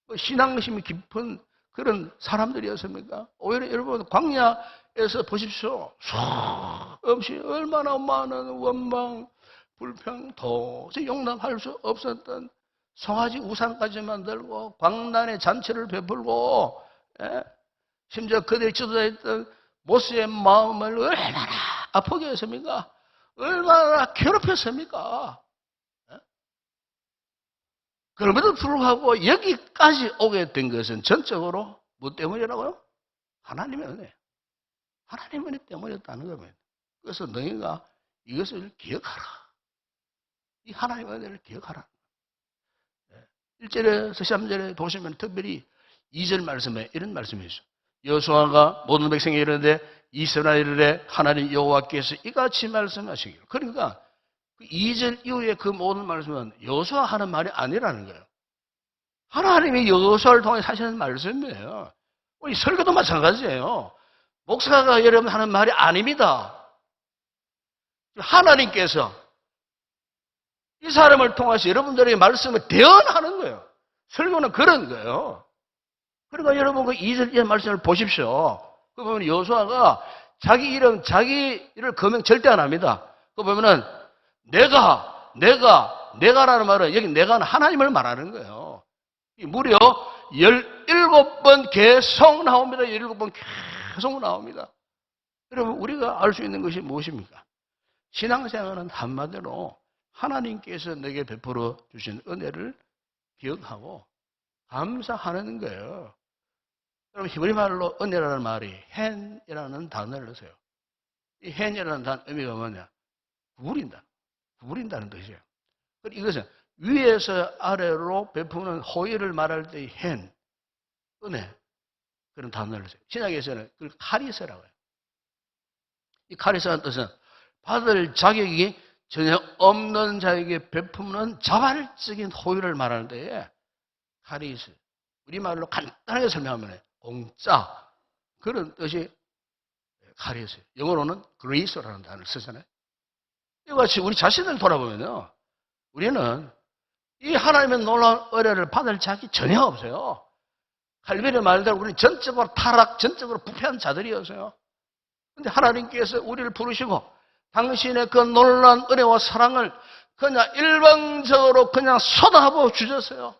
뭐 신앙심이 깊은 그런 사람들이었습니까? 오히려 여러분, 광야에서 보십시오. 수없이 얼마나 많은 원망, 불평, 도저히 용납할 수 없었던 송아지 우상까지 만들고 광란의 잔치를 베풀고, 심지어 그들이 지도자였던 모세의 마음을 얼마나 아프게 했습니까? 얼마나 괴롭혔습니까? 그럼에도 불구하고 여기까지 오게 된 것은 전적으로 뭐 때문이라고요? 하나님의 은혜. 하나님의 은혜 때문이었다는 겁니다. 그래서 너희가 이것을 기억하라. 이 하나님의 은혜를 기억하라. 1절에서 3절에 보시면 특별히 2절 말씀에 이런 말씀이 있어요. 여호수아가 모든 백성에게 이르는데 이스라엘의 하나님 여호와께서 이같이 말씀하시기를. 그러니까 그 2절 이후에 그 모든 말씀은 여호수아 하는 말이 아니라는 거예요. 하나님이 여호수아를 통해 하시는 말씀이에요. 우리 설교도 마찬가지예요. 목사가 여러분 하는 말이 아닙니다. 하나님께서 이 사람을 통해서 여러분들에게 말씀을 대언하는 거예요. 설교는 그런 거예요. 그러니까 여러분 그 2절 말씀을 보십시오. 그 보면 여호수아가 자기 이름, 자기 일을 거명 절대 안 합니다. 그 보면은 내가라는 말은 여기 내가는 하나님을 말하는 거예요. 무려 17번 계속 나옵니다. 17번 계속 나옵니다. 여러분 우리가 알 수 있는 것이 무엇입니까? 신앙생활은 한마디로 하나님께서 내게 베풀어 주신 은혜를 기억하고 감사하는 거예요. 여러분 히브리 말로 은혜라는 말이 헨이라는 단어를 써요. 이 헨이라는 단어 의미가 뭐냐? 구부린다는 뜻이에요. 이것은 위에서 아래로 베푸는 호의를 말할 때의 헨, 은혜 그런 단어를 써요. 신약에서는 그걸 카리스라고 해요. 이 카리스라는 뜻은 받을 자격이 전혀 없는 자에게 베푸는 자발적인 호의를 말하는 데에 카리스, 우리말로 간단하게 설명하면 공짜 그런 뜻이 카리스. 영어로는 그레이스라는 단어를 쓰잖아요. 이와 같이 우리 자신을 돌아보면요, 우리는 이 하나님의 놀라운 은혜를 받을 자격이 전혀 없어요. 칼빈의 말대로 우리는 전적으로 타락, 전적으로 부패한 자들이었어요. 그런데 하나님께서 우리를 부르시고 당신의 그 놀라운 은혜와 사랑을 그냥 일방적으로 그냥 쏟아부어 주셨어요.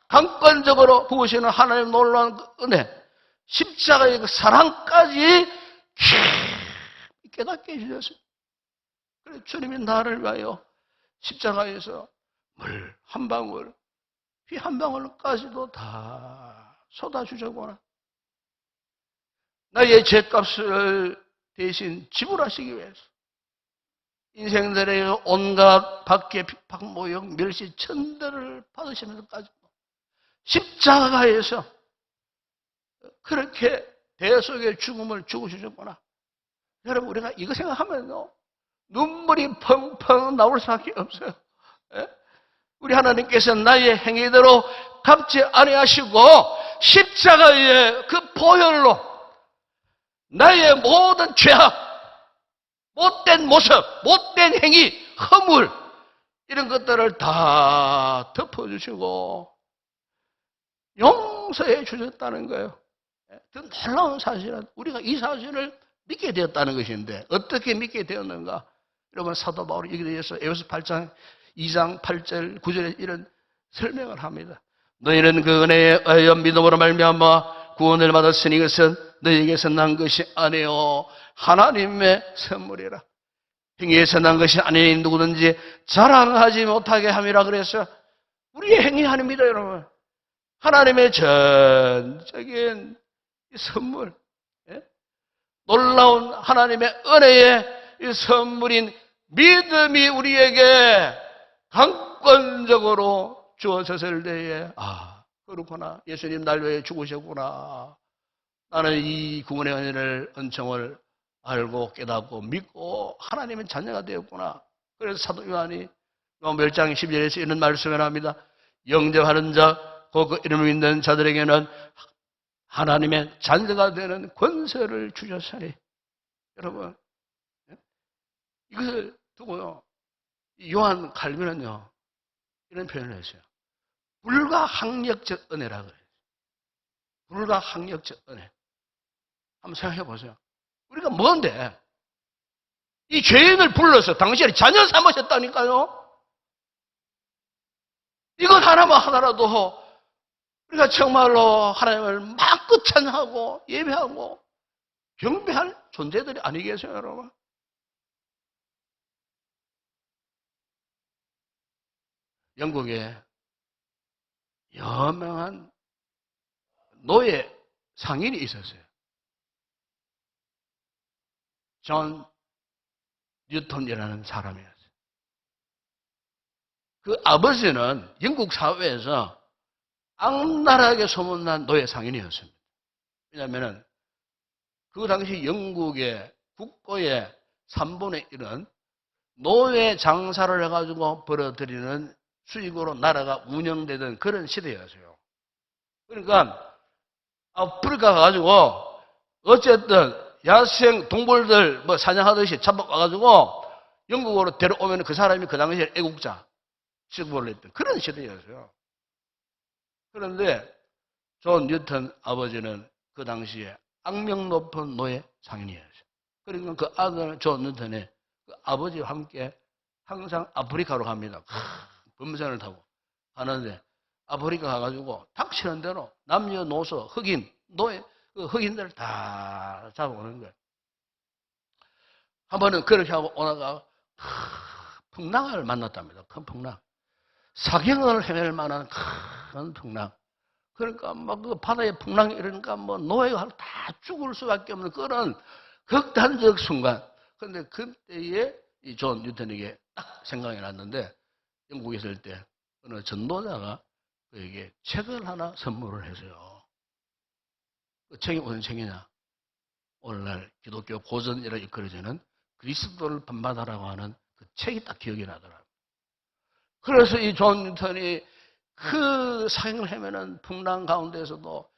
강권적으로 부으시는 하나님의 놀라운 은혜, 십자가의 그 사랑까지 깨닫게 해주셨어요. 그래서 주님이 나를 위하여 십자가에서 물 한 방울, 피 한 방울까지도 다 쏟아주셨구나. 나의 죄값을 대신 지불하시기 위해서 인생들의 온갖 박해, 핍박, 모욕, 멸시, 천대를 받으시면서까지 십자가에서 그렇게 대속의 죽음을 죽으셨구나. 여러분 우리가 이거 생각하면요 눈물이 펑펑 나올 수밖에 없어요. 예? 우리 하나님께서 나의 행위대로 갚지 아니하시고 십자가의 그 보혈로 나의 모든 죄악, 못된 모습, 못된 행위, 허물 이런 것들을 다 덮어주시고 용서해 주셨다는 거예요. 그 놀라운 사실은 우리가 이 사실을 믿게 되었다는 것인데 어떻게 믿게 되었는가? 여러분 사도 바울이 여기에 대해서 에베소 8장 2장 8절 9절에 이런 설명을 합니다. 너희는 그 은혜에 의하여 믿음으로 말미암아 구원을 받았으니 이것은 너희에게서 난 것이 아니요 하나님의 선물이라. 행위에서 난 것이 아니니 누구든지 자랑하지 못하게 함이라. 그래서 우리의 행위 아닙니다, 여러분. 하나님의 전적인 선물, 놀라운 하나님의 은혜의 이 선물인 믿음이 우리에게 강권적으로 주어졌을 때에 그렇구나. 예수님 날 위해 죽으셨구나. 나는 이 구원의 은혜를 은총을 알고 깨닫고 믿고 하나님의 자녀가 되었구나. 그래서 사도 요한이 요한복음 1장 12절에서 이런 말씀을 합니다. 영접하는 자, 그 이름을 믿는 자들에게는 하나님의 자녀가 되는 권세를 주셨으니. 여러분 이것을 두고요 요한 칼빈은요 이런 표현을 했어요. 불가항력적 은혜라고 그래요. 불가항력적 은혜. 한번 생각해 보세요. 우리가 뭔데? 이 죄인을 불러서 당신이 자녀 삼으셨다니까요. 이것 하나만 하더라도 우리가 정말로 하나님을 마음껏 찬양하고 예배하고 경배할 존재들이 아니겠어요, 여러분? 영국에 유명한 노예 상인이 있었어요. 존 뉴턴이라는 사람이었어요. 그 아버지는 영국 사회에서 악랄하게 소문난 노예 상인이었습니다. 왜냐하면 그 당시 영국의 국고의 3분의 1은 노예 장사를 해가지고 벌어들이는 수익으로 나라가 운영되던 그런 시대였어요. 그러니까 아프리카 가가지고 어쨌든 야생 동물들 뭐 사냥하듯이 잡아와가지고 영국으로 데려오면 그 사람이 그 당시에 애국자 취급을 했던 그런 시대였어요. 그런데 존 뉴턴 아버지는 그 당시에 악명 높은 노예 상인이었어요. 그러니까 그 아들 존 뉴턴의 그 아버지와 함께 항상 아프리카로 갑니다. 범선을 타고 가는데 아프리카 가가지고 닥치는 대로 남녀노소 흑인 노예 그 흑인들을 다 잡아오는 거예요. 한 번은 그렇게 하고 오다가 풍랑을 만났답니다. 큰 풍랑. 사경을 헤맬 만한 큰 풍랑. 그러니까 막 그 바다에 풍랑이 이러니까 뭐 노예가 다 죽을 수밖에 없는 그런 극단적 순간. 그런데 그때에 이 존 뉴턴에게 딱 생각이 났는데 영국에 있을 때 어느 전도자가 그에게 책을 하나 선물을 했어요. 그 책이 무슨 책이냐? 오늘날 기독교 고전이라 이끌어지는 그리스도를 본받아라고 하는 그 책이 딱 기억이 나더라고요. 그래서 이 존 뉴턴이 그 사경을 헤매는 풍랑 가운데에서도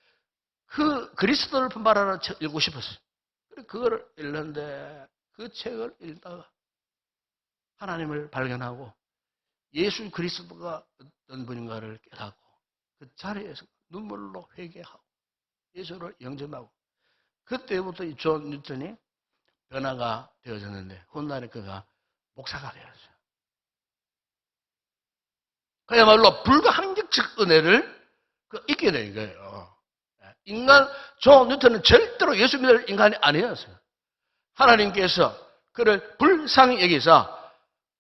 그 그리스도를 본받아라는 책 읽고 싶었어요. 그래서 그걸 읽는데 그 책을 읽다가 하나님을 발견하고 예수 그리스도가 어떤 분인가를 깨닫고 그 자리에서 눈물로 회개하고 예수를 영접하고 그때부터 이 존 뉴턴이 변화가 되어졌는데 훗날에 그가 목사가 되었어요. 그야말로 불가항력적 은혜를 잊게 된 거예요. 존 뉴턴은 절대로 예수 믿을 인간이 아니었어요. 하나님께서 그를 불쌍히 여기서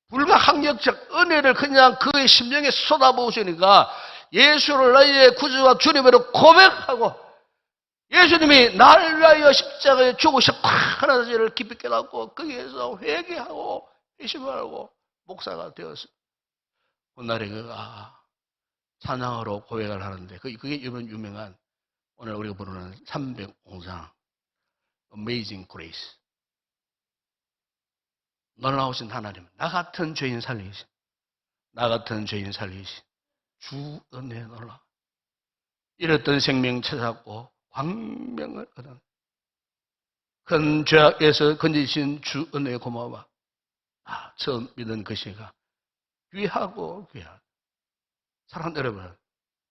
불가항력적 은혜를 그냥 그의 심령에 쏟아부으시니까 예수를 나의 구주와 주님으로 고백하고 예수님이 나를 위하여 십자가에 죽으셔 하나님을 깊이 깨닫고 거기에서 회개하고 회심하고 목사가 되었어요. 그날에 그가 찬양으로 고백을 하는데 그게 이번 유명한 오늘 우리가 부르는 300옹상 Amazing Grace. 놀라우신 하나님, 나 같은 죄인 살리신, 나 같은 죄인 살리신 주 은혜 놀라. 잃었던 생명 찾았고 광명을 얻은 큰 죄악에서 건지신 주 은혜 고마워. 처음 믿은 것이가 귀하고 귀하다. 사랑하는 여러분,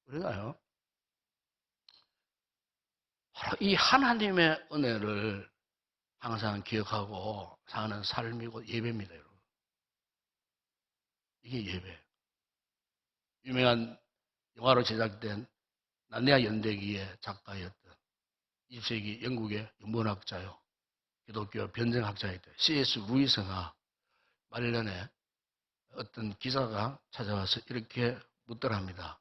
우리가요 바로 이 하나님의 은혜를 항상 기억하고 사는 삶이고 예배입니다, 여러분. 이게 예배예요. 유명한 영화로 제작된 나르니아 연대기의 작가였던 20세기 영국의 영문학자요, 기독교 변증학자였던 C.S. 루이스가 말년에 어떤 기자가 찾아와서 이렇게 묻더랍니다.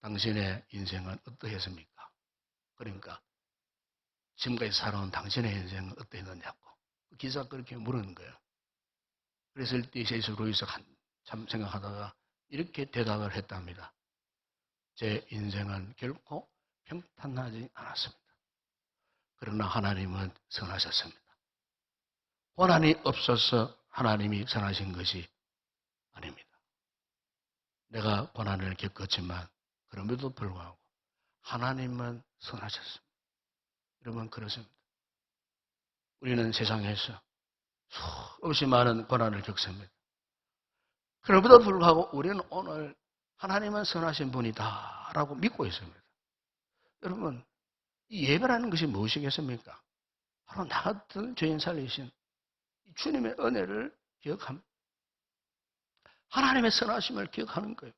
당신의 인생은 어떠했습니까? 그러니까 지금까지 살아온 당신의 인생은 어떠했느냐고 그 기자가 그렇게 물은 거예요. 그랬을 때 C.S. 루이스가 참 생각하다가 이렇게 대답을 했답니다. 제 인생은 결코 평탄하지 않았습니다. 그러나 하나님은 선하셨습니다. 고난이 없어서 하나님이 선하신 것이 아닙니다. 내가 고난을 겪었지만 그럼에도 불구하고 하나님은 선하셨습니다. 여러분 그렇습니다. 우리는 세상에서 수없이 많은 고난을 겪습니다. 그럼에도 불구하고 우리는 오늘 하나님은 선하신 분이다 라고 믿고 있습니다. 여러분 이 예배라는 것이 무엇이겠습니까? 바로 나 같은 죄인 살리신 주님의 은혜를 기억합니다. 하나님의 선하심을 기억하는 거예요.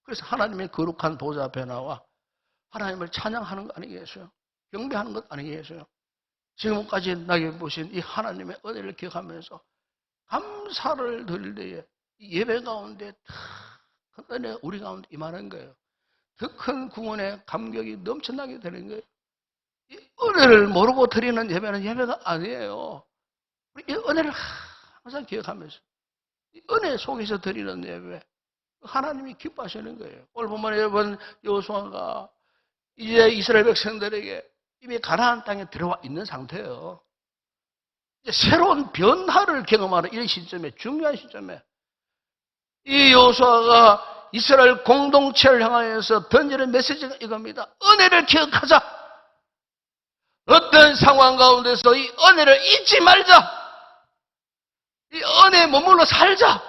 그래서 하나님의 거룩한 보좌 앞에 나와 하나님을 찬양하는 거 아니겠어요? 경배하는 것 아니겠어요? 지금까지 나에게 보신 이 하나님의 은혜를 기억하면서 감사를 드릴 때에 이 예배 가운데 큰 은혜가 우리 가운데 임하는 거예요. 더 큰 구원의 감격이 넘쳐나게 되는 거예요. 이 은혜를 모르고 드리는 예배는 예배가 아니에요. 우리 이 은혜를 항상 기억하면서 이 은혜 속에서 드리는 예배, 하나님이 기뻐하시는 거예요. 오늘 보면 여러분 여호수아가 이제 이스라엘 백성들에게 이미 가나안 땅에 들어와 있는 상태예요. 이제 새로운 변화를 경험하는 이런 시점에, 중요한 시점에 이 여호수아가 이스라엘 공동체를 향하여서 던지는 메시지가 이겁니다. 은혜를 기억하자. 어떤 상황 가운데서 이 은혜를 잊지 말자. 이 은혜에 머물러 살자.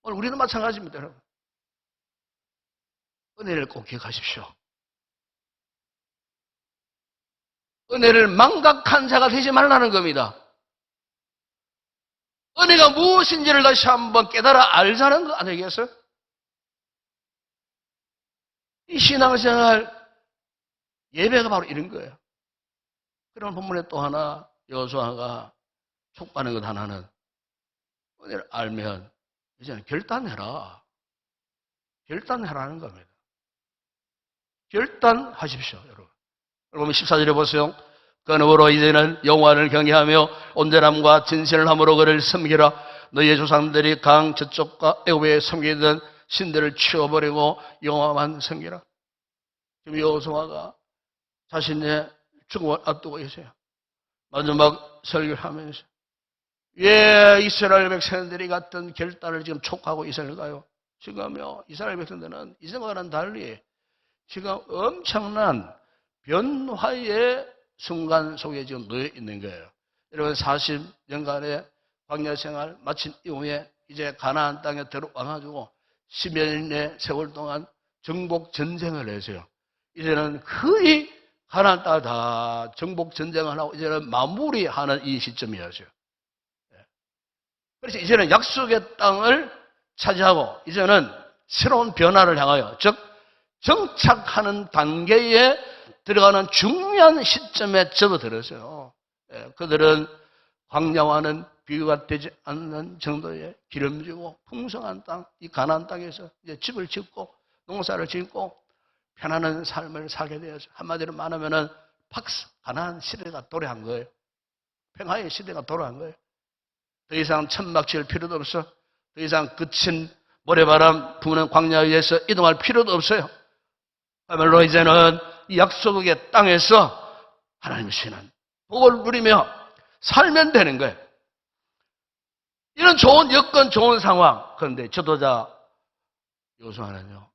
오늘 우리도 마찬가지입니다, 여러분. 은혜를 꼭 기억하십시오. 은혜를 망각한 자가 되지 말라는 겁니다. 은혜가 무엇인지를 다시 한번 깨달아 알자는 거 아니겠어요? 이 신앙생활 예배가 바로 이런 거예요. 그런 본문에 또 하나 여호수아가 촉구하는 것 하나는 은혜를 알면 이제는 결단해라. 결단해라는 겁니다. 결단하십시오, 여러분. 여러분 14절에 보세요. 그 너으로 이제는 여호와를 경외하며 온전함과 진실을 함으로 그를 섬기라. 너희의 조상들이 강 저쪽과 애굽에 섬기던 신들을 치워버리고 여호와만 섬기라. 지금 여호수아가 자신의 죽음을 앞두고 있어요. 마지막 설교를 하면서 왜 이스라엘 백성들이 같은 결단을 지금 촉구하고 있을까요? 지금요 이스라엘 백성들은 이전과는 달리 지금 엄청난 변화의 순간 속에 지금 놓여 있는 거예요. 여러분 40년간의 광야 생활 마친 이후에 이제 가나안 땅에 들어와가지고 10여 년의 세월 동안 정복 전쟁을 했어요. 이제는 거의 가나안 땅을 다 정복 전쟁을 하고 이제는 마무리하는 이 시점이었어요. 그래서 이제는 약속의 땅을 차지하고 이제는 새로운 변화를 향하여 즉 정착하는 단계에 들어가는 중요한 시점에 접어들었어요. 그들은 광야와는 비교가 되지 않는 정도의 기름지고 풍성한 땅, 이 가나안 땅에서 이제 집을 짓고 농사를 짓고 편안한 삶을 살게 되어서 한마디로 말하면은 팍스 가나안 시대가 도래한 거예요. 평화의 시대가 돌아간 거예요. 더 이상 천막 지을 필요도 없어. 더 이상 그친 모래바람 부는 광야에서 이동할 필요도 없어요. 그야말로 이제는 이 약속의 땅에서 하나님의 신은 복을 누리며 살면 되는 거예요. 이런 좋은 여건, 좋은 상황. 그런데 지도자 여호수아는요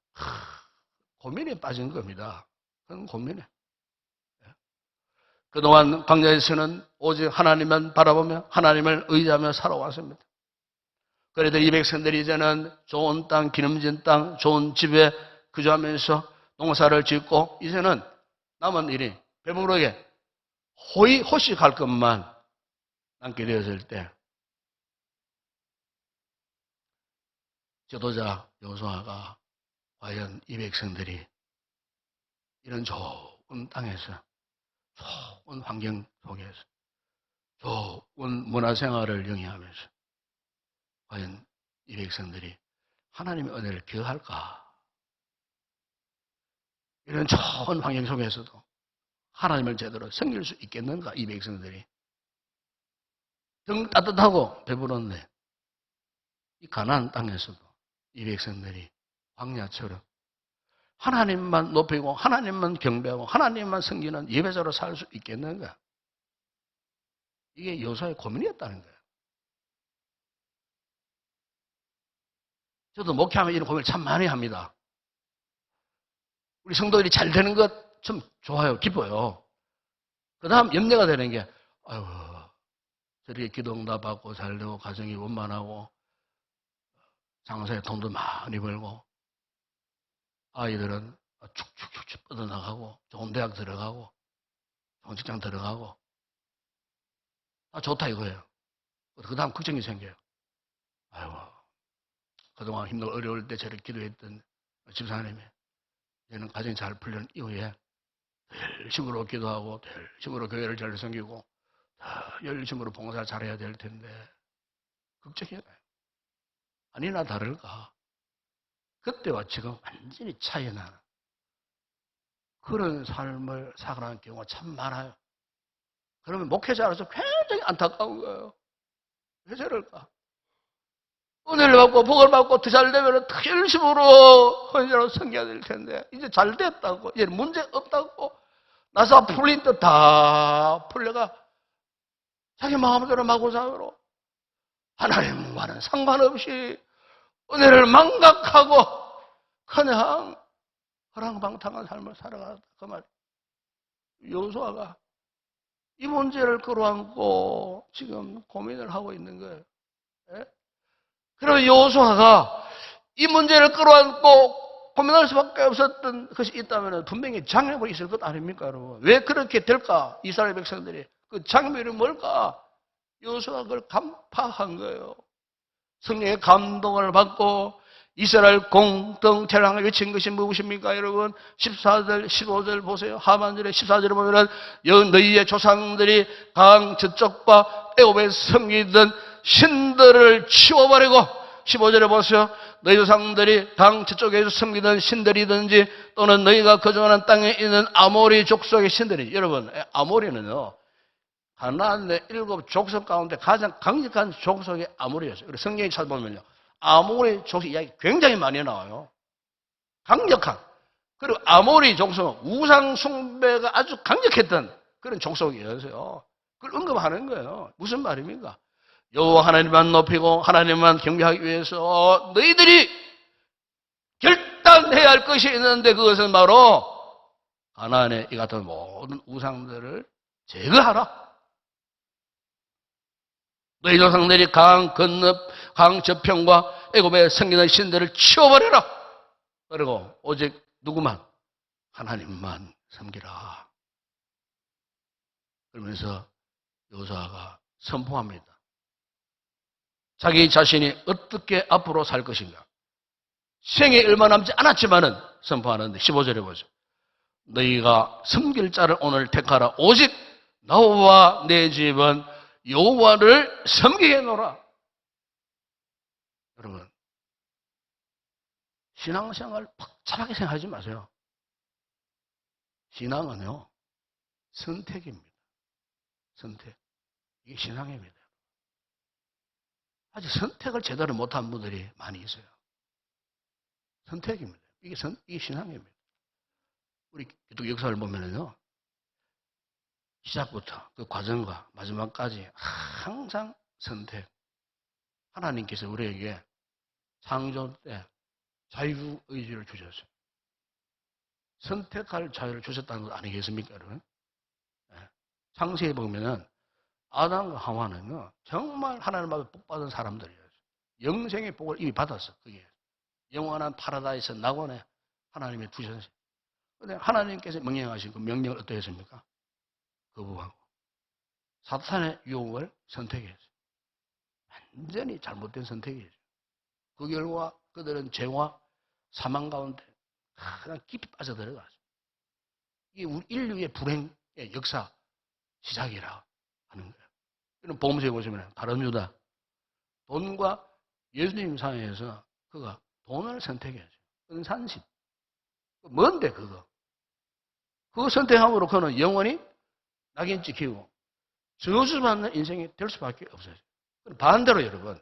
고민에 빠진 겁니다. 그런 고민에. 그동안 광야에서는 오직 하나님만 바라보며 하나님을 의지하며 살아왔습니다. 그래도 이 백성들이 이제는 좋은 땅, 기름진 땅, 좋은 집에 거주하면서 농사를 짓고 이제는 남은 일이 배부르게 호식할 것만 남게 되었을 때 지도자 여호수아가 과연 이 백성들이 이런 좋은 땅에서 좋은 환경 속에서 좋은 문화생활을 영위하면서 과연 이 백성들이 하나님의 은혜를 기억할까? 이런 좋은 환경 속에서도 하나님을 제대로 섬길 수 있겠는가? 이 백성들이 등 따뜻하고 배부른데 이 가나안 땅에서도 이 백성들이 광야처럼 하나님만 높이고 하나님만 경배하고 하나님만 섬기는 예배자로 살 수 있겠는가? 이게 여호수아의 고민이었다는 거예요. 저도 목회하면 이런 고민을 참 많이 합니다. 우리 성도들이 잘 되는 것 참 좋아요. 기뻐요. 그 다음 염려가 되는 게 아유 저렇게 기도 응답받고 잘 되고 가정이 원만하고 장사에 돈도 많이 벌고 아이들은 축축축축 뻗어나가고 좋은 대학 들어가고 좋은 직장 들어가고 좋다 이거예요. 그 다음 걱정이 생겨요. 아이고 그동안 힘들고 어려울 때 저렇게 기도했던 집사님이 이제는 가정이 잘 풀린 이후에 열심으로 기도하고 열심으로 교회를 잘 섬기고 열심으로 봉사 잘해야 될 텐데 걱정이 나요. 아니나 다를까 그때와 지금 완전히 차이 나는 그런 삶을 살아가는 경우가 참 많아요. 그러면 목회자로서 굉장히 안타까운 거예요. 왜 저럴까? 은혜를 받고 복을 받고 더 잘 되면 더 열심으로 헌신으로 섬겨야 될 텐데 이제 잘 됐다고 이제 문제 없다고 나사 풀린 듯 다 풀려가 자기 마음대로 마구잡이로 하나님과는 상관없이 은혜를 망각하고 그냥 허랑방탕한 삶을 살아갔다 그 말. 여호수아가 이 문제를 끌어안고 지금 고민을 하고 있는 거예요. 예? 그럼 여호수아가 이 문제를 끌어안고 고민할 수밖에 없었던 것이 있다면 분명히 장애물이 있을 것 아닙니까, 여러분? 왜 그렇게 될까? 이스라엘 백성들이 그 장애물이 뭘까? 여호수아가 그걸 간파한 거예요. 성령의 감동을 받고 이스라엘 공동체를 향해 외친 것이 무엇입니까, 여러분? 14절, 15절 보세요. 하반절에 14절에 보면은 너희의 조상들이 강 저쪽과 애굽에 섬기던 신들을 치워버리고 15절에 보세요. 너희 조상들이 강 저쪽에서 섬기던 신들이든지 또는 너희가 거주하는 땅에 있는 아모리 족속의 신들이 여러분 아모리는요 하나님의 7 족속 가운데 가장 강력한 족속이 아모리였어요. 그리고 성경에 찾아보면요 아모리 족속 이야기 굉장히 많이 나와요. 강력한. 그리고 아모리 족속은 우상 숭배가 아주 강력했던 그런 족속이었어요. 그걸 언급하는 거예요. 무슨 말입니까? 여호와 하나님만 높이고 하나님만 경배하기 위해서 너희들이 결단해야 할 것이 있는데 그것은 바로 가나안의 이 같은 모든 우상들을 제거하라. 너희 조상들이 강 건너 강 저편과 애굽의 섬기는 신들을 치워버려라. 그리고 오직 누구만? 하나님만 섬기라. 그러면서 여호수아가 선포합니다. 자기 자신이 어떻게 앞으로 살 것인가. 생에 얼마 남지 않았지만은 선포하는데 15절에 보죠. 너희가 섬길 자를 오늘 택하라. 오직 나와 내 집은 여호와를 섬기게 놓으라. 여러분 신앙생활 복잡하게 생각하지 마세요. 신앙은요 선택입니다. 선택. 이게 신앙입니다. 아직 선택을 제대로 못한 분들이 많이 있어요. 선택입니다. 이게 신앙입니다. 우리 기독 역사를 보면은요, 시작부터 그 과정과 마지막까지 항상 선택. 하나님께서 우리에게 창조 때 자유의지를 주셨어요. 선택할 자유를 주셨다는 것 아니겠습니까, 여러분? 창세기에 보면은 아담과 하와는요, 정말 하나님 앞에 복 받은 사람들이었어요. 영생의 복을 이미 받았어, 그게. 영원한 파라다이스 낙원에 하나님이 두셨어요. 그런데 하나님께서 명령하신 그 명령을 어떻게 했습니까? 거부하고. 사탄의 유혹을 선택했어요. 완전히 잘못된 선택이죠. 그 결과 그들은 죄와 사망 가운데 그냥 깊이 빠져들어갔어요. 이게 우리 인류의 불행의 역사 시작이라 하는 거예요. 이런 보험서에 보시면 다른 유다 돈과 예수님 사이에서 그가 돈을 선택했어요. 은산십. 뭔데 그거? 그거 선택함으로 그는 영원히 낙인 찍히고 저주받는 인생이 될 수밖에 없어요. 반대로 여러분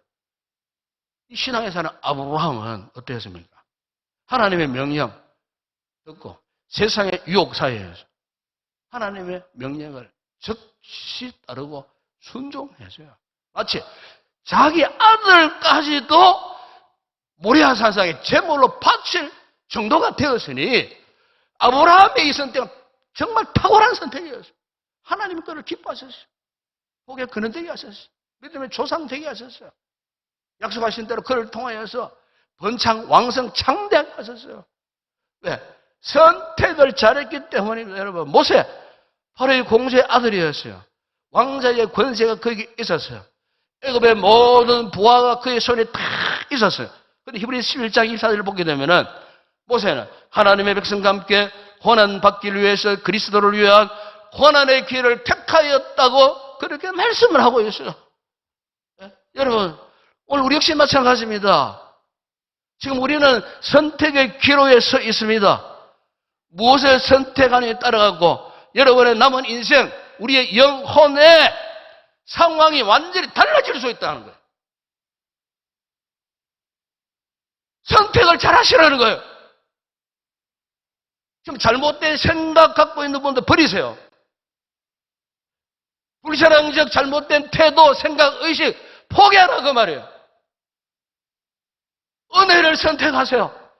이 신앙에 사는 아브라함은 어땠습니까? 하나님의 명령 듣고 세상의 유혹 사이에서 하나님의 명령을 즉시 따르고 순종했어요. 마치 자기 아들까지도 모리아 산상에 제물로 바칠 정도가 되었으니 아브라함의 이 선택은 정말 탁월한 선택이었어요. 하나님이 그를 기뻐하셨어요. 복에 근원되게 하셨어요. 믿음의 조상 되게 하셨어요. 약속하신 대로 그를 통하여서 번창 왕성 창대하게 하셨어요. 왜? 선택을 잘했기 때문입니다. 여러분 모세 바로의 공주의 아들이었어요. 왕자의 권세가 거기 있었어요. 애굽의 모든 부하가 그의 손에 다 있었어요. 그런데 히브리서 11장 24절을 보게 되면은 모세는 하나님의 백성과 함께 고난 받기를 위해서 그리스도를 위한 고난의 길을 택하였다고 그렇게 말씀을 하고 있어요. 네? 여러분 오늘 우리 역시 마찬가지입니다. 지금 우리는 선택의 기로에 서 있습니다. 무엇을 선택하느냐에 따라가고 여러분의 남은 인생, 우리의 영혼의 상황이 완전히 달라질 수 있다는 거예요. 선택을 잘 하시라는 거예요. 지금 잘못된 생각 갖고 있는 분들 버리세요. 불신앙적 잘못된 태도, 생각, 의식 포기하라 그 말이에요. 은혜를 선택하세요.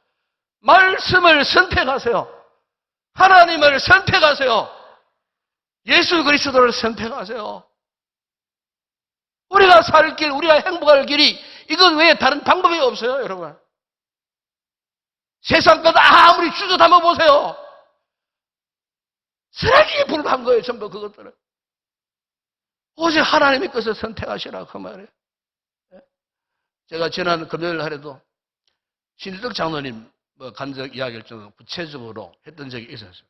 말씀을 선택하세요. 하나님을 선택하세요. 예수 그리스도를 선택하세요. 우리가 살 길, 우리가 행복할 길이 이것 외에 다른 방법이 없어요, 여러분. 세상 것 아무리 주워 담아보세요. 쓰레기에 불과한 거예요, 전부 그것들은. 오직 하나님의 것을 선택하시라 그 말이에요. 제가 지난 금요일 날에도 신일덕 장로님 간적 이야기를 좀 구체적으로 했던 적이 있었어요.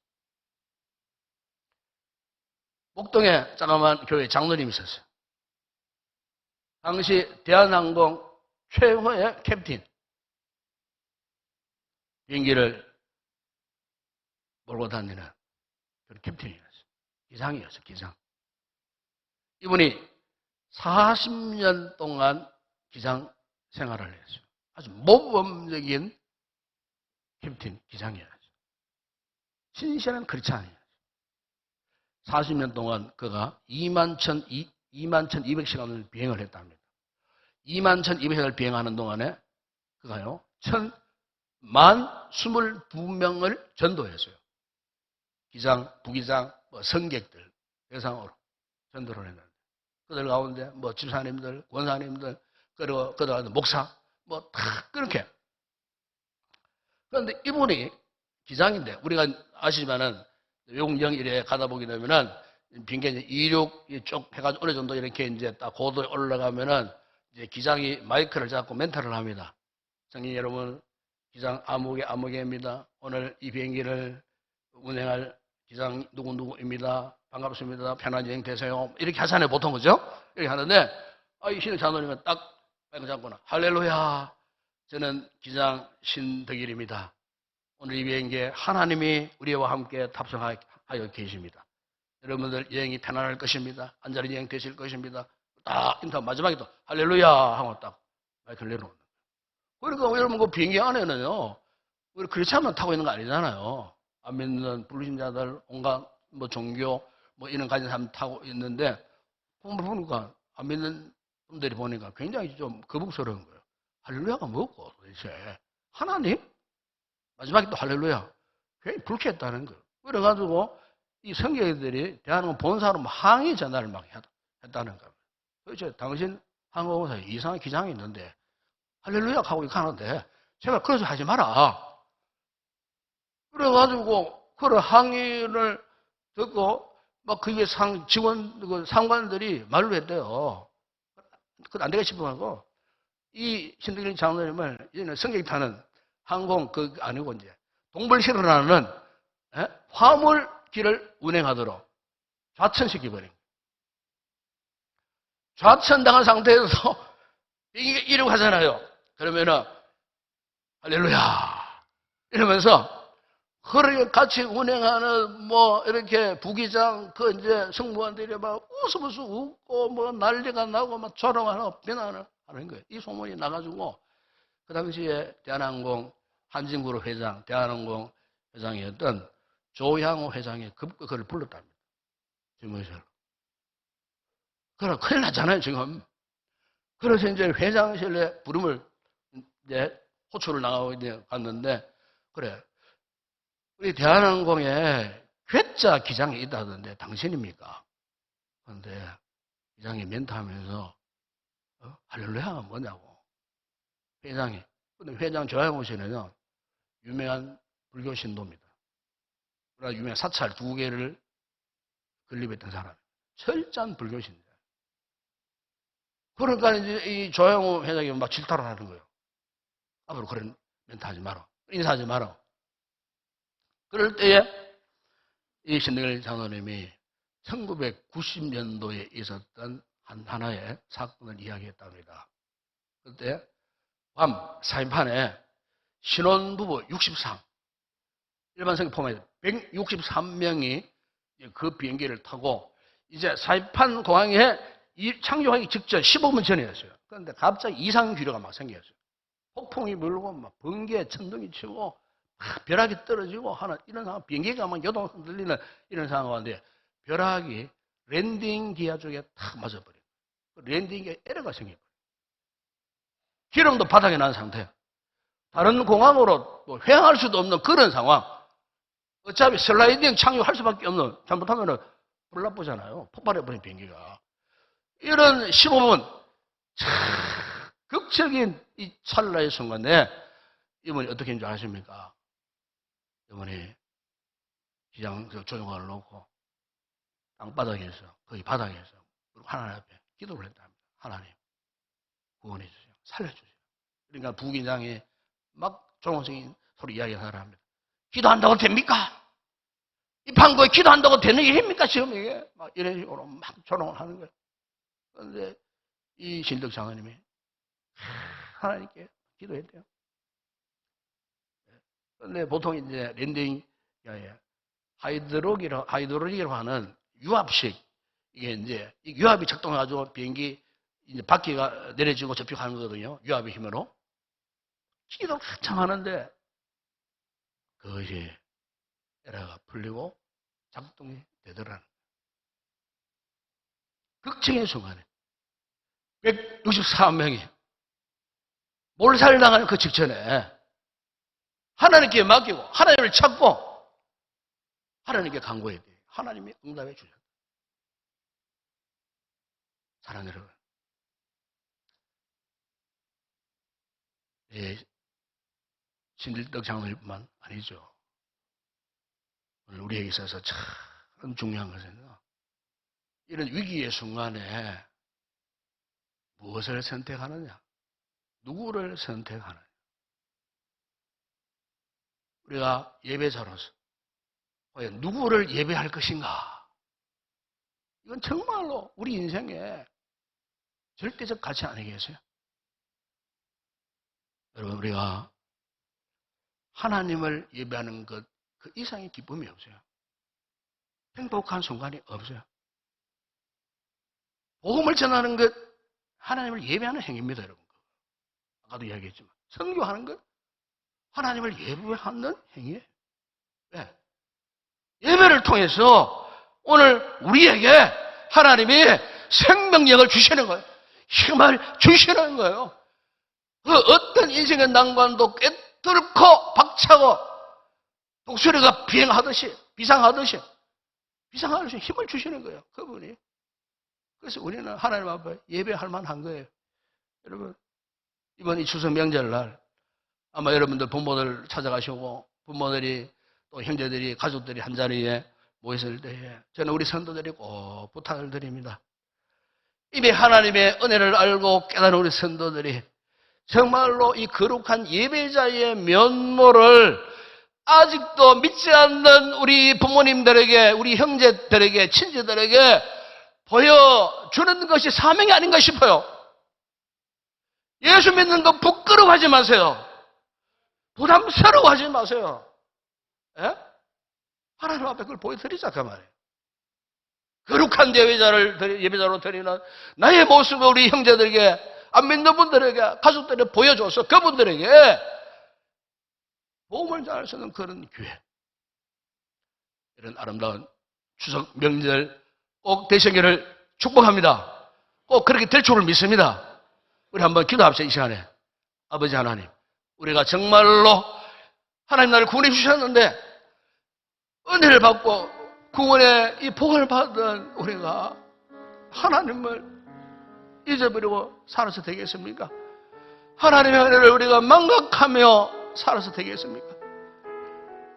목동에 자그마한 교회 장로님이 있었어요. 당시 대한항공 최고의 캡틴, 비행기를 몰고 다니는 그런 캡틴이었어요. 기장이었어요, 기장. 이분이 40년 동안 기장 생활을 했어요. 아주 모범적인 캡틴, 기장이었어요. 신시는 그렇지 않아요. 40년 동안 그가 21,200시간을 비행을 했답니다. 21,200시간을 비행하는 동안에 그가요, 22명을 전도했어요. 기장, 부기장, 성객들 대상으로 전도를 했는데 그들 가운데 집사님들, 권사님들, 그리고 목사, 다 그렇게. 그런데 이분이 기장인데 우리가 아시지만은 외국령 이래 가다 보게 되면은 빈게 26 쪽 해가지고 어느 정도 이렇게 이제 딱 고도에 올라가면은 이제 기장이 마이크를 잡고 멘트를 합니다. 성인 여러분, 기장 아무개입니다. 오늘 이 비행기를 운행할 기장 누구누구입니다. 반갑습니다. 편한 여행 되세요. 이렇게 하잖아요, 보통, 그죠? 이렇게 하는데, 이 신의 장로님은 딱 마이크 잡고는, 할렐루야. 저는 기장 신덕일입니다. 오늘 이 비행기에 하나님이 우리와 함께 탑승하여 계십니다. 여러분들 여행이 편안할 것입니다. 안전한 여행 되실 것입니다. 딱 인터 마지막에 또 할렐루야 하고 딱 마이크를 내려놓는 거예요. 그러니까 여러분 그 비행기 안에는요, 우리 그렇지 않으면 타고 있는 거 아니잖아요. 안 믿는 불신자들, 온갖 종교 이런 가진 사람 타고 있는데 보니까 안 믿는 분들이 보니까 굉장히 좀 거북스러운 거예요. 할렐루야가 뭐고 도대체? 하나님? 마지막에 또 할렐루야. 굉장히 불쾌했다는 거예요. 그래가지고 이 성경들이 대한민국 본사로 항의 전화를 막 했다는 거예요. 도대체 당신 항공사에 이상한 기장이 있는데 할렐루야 하고 이렇게 하는데 제가 그래서 하지 마라. 그래가지고 그런 항의를 듣고 막 그게 상관들이 말로 했대요. 그건 안 되겠다 싶어가지고 이 신덕일 장로님을 이제는 성격이 타는 항공 아니고 이제 동물실어라는 화물기를 운행하도록 좌천시켜버린 거예요. 좌천당한 상태에서 이게 이러고 하잖아요. 그러면은 할렐루야 이러면서 그렇게 같이 운행하는 이렇게 부기장 이제 승무원들이 막 웃으면서 웃고 난리가 나고 막 조롱하고 비난을 하는 거예요. 이 소문이 나가지고 그 당시에 대한항공 한진그룹 회장, 대한항공 회장이었던 조양호 회장이 그걸 불렀답니다. 지금에서. 그래 큰일 났잖아요 지금. 그래서 이제 회장실에 부름을 이제 호출을 나가고 갔는데 그래. 우리 대한항공에 괴짜 기장이 있다던데 당신입니까? 그런데 기장이 멘트하면서 할렐루야가 뭐냐고. 회장이. 근데 회장 조양호 씨는요 유명한 불교 신도입니다. 그러나 유명한 사찰 2개를 건립했던 사람. 철저한 불교 신도. 그러니까 이제 이 조양호 회장이 막 질타를 하는 거예요. 앞으로 그런 멘트 하지 마라. 인사하지 마라. 그럴 때에 이 신덕일 장로님이 1990년도에 있었던 하나의 사건을 이야기했답니다. 그때 밤 사인판에 신혼부부 63, 일반 승객 포함해서 163명이 그 비행기를 타고 이제 사이판 공항에 착륙하기 직전 15분 전이었어요. 그런데 갑자기 이상기류가 막 생겼어요. 폭풍이 불고 막 번개, 천둥이 치고 막 벼락이 떨어지고 하는 이런 상황, 비행기가 막 요동 흔들리는 이런 상황인데 벼락이 랜딩 기아 쪽에 탁 맞아버려요. 랜딩 기아에 에러가 생겨버려요. 기름도 바닥에 난 상태. 다른 공항으로 뭐 회항할 수도 없는 그런 상황. 어차피 슬라이딩 착륙할 수밖에 없는, 잘못하면 불 나쁘잖아요. 폭발해버린 비행기가. 이런 15분, 극적인 이 찰나의 순간에 이분이 어떻게 했는지 아십니까? 이분이 기장 조종관을 놓고 땅바닥에서, 거의 바닥에서 하나님 앞에 기도를 했답니다. 하나님, 구원해 주세요. 살려주세요. 그러니까 부기장이 막 조롱적인 소리 이야기하라 합니다. 기도한다고 됩니까? 이 판국에 기도한다고 되는 일입니까? 지금 이게? 막 이런 식으로 막 조롱을 하는 거예요. 그런데 이 신덕 장로님이 하나님께 기도했대요. 그런데 보통 이제 랜딩, 하이드로릭이라고 하는 유압식, 이게 이제 유압이 작동해가지고 비행기 이제 바퀴가 내려지고 접촉하는 거거든요. 유압의 힘으로. 기도 한참 하는데 그것이 에러가 풀리고 작동이 되더라는 거예요. 극적인 순간에 164명이 몰살당하는 그 직전에 하나님께 맡기고 하나님을 찾고 하나님께 간구해야 돼요. 하나님이 응답해 주셨다. 사랑하는 여러분, 신덕 장로님뿐만 아니죠. 오늘 우리에게 있어서 참 중요한 것은 이런 위기의 순간에 무엇을 선택하느냐, 누구를 선택하느냐. 우리가 예배자로서 과연 누구를 예배할 것인가? 이건 정말로 우리 인생에 절대적 가치 아니겠어요? 여러분, 우리가 하나님을 예배하는 것, 그 이상의 기쁨이 없어요. 행복한 순간이 없어요. 복음을 전하는 것, 하나님을 예배하는 행위입니다, 여러분. 아까도 이야기했지만 선교하는 것, 하나님을 예배하는 행위예요. 왜? 예배를 통해서 오늘 우리에게 하나님이 생명력을 주시는 거예요. 힘을 주시는 거예요. 그 어떤 인생의 난관도 꿰뚫고 박차고 독수리가 비상하듯이 힘을 주시는 거예요. 그분이. 그래서 우리는 하나님 앞에 예배할 만한 거예요. 여러분, 이번 이 추석 명절날 아마 여러분들 부모들 찾아가시고 부모들이 또 형제들이 가족들이 한자리에 모였을 때에 저는 우리 성도들이 꼭 부탁을 드립니다. 이미 하나님의 은혜를 알고 깨달은 우리 성도들이 정말로 이 거룩한 예배자의 면모를 아직도 믿지 않는 우리 부모님들에게, 우리 형제들에게, 친지들에게 보여주는 것이 사명이 아닌가 싶어요. 예수 믿는 거 부끄러워하지 마세요. 부담스러워하지 마세요. 예? 하나님 앞에 그걸 보여드리자 그 말이에요. 거룩한 예배자로 드리는 나의 모습을 우리 형제들에게, 안 믿는 분들에게, 가족들에게 보여줘서 그분들에게 복음을 전할 수 있는 그런 기회, 이런 아름다운 추석 명절 꼭 되시기를 축복합니다. 꼭 그렇게 될 줄을 믿습니다. 우리 한번 기도합시다. 이 시간에 아버지 하나님, 우리가 정말로 하나님 나를 구원해 주셨는데 은혜를 받고 구원의 이 복을 받은 우리가 하나님을 잊어버리고 살아서 되겠습니까? 하나님의 은혜를 우리가 망각하며 살아서 되겠습니까?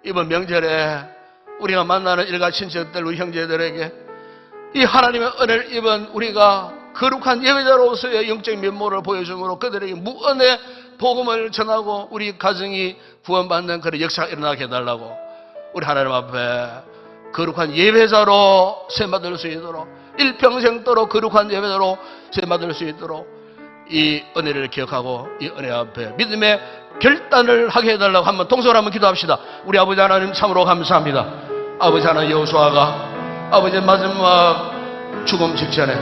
이번 명절에 우리가 만나는 일가 친척들, 우리 형제들에게 이 하나님의 은혜를 입은 우리가 거룩한 예배자로서의 영적 면모를 보여줌으로 그들에게 무언의 복음을 전하고 우리 가정이 구원받는 그런 역사가 일어나게 해달라고 우리 하나님 앞에 거룩한 예배자로 세마될 수 있도록 일평생도록 거룩한 예배자로 세마될 수 있도록 이 은혜를 기억하고 이 은혜 앞에 믿음의 결단을 하게 해달라고 한번 동서로 한번 기도합시다. 우리 아버지 하나님 참으로 감사합니다. 아버지 하나님, 여호수아가 아버지 마지막 죽음 직전에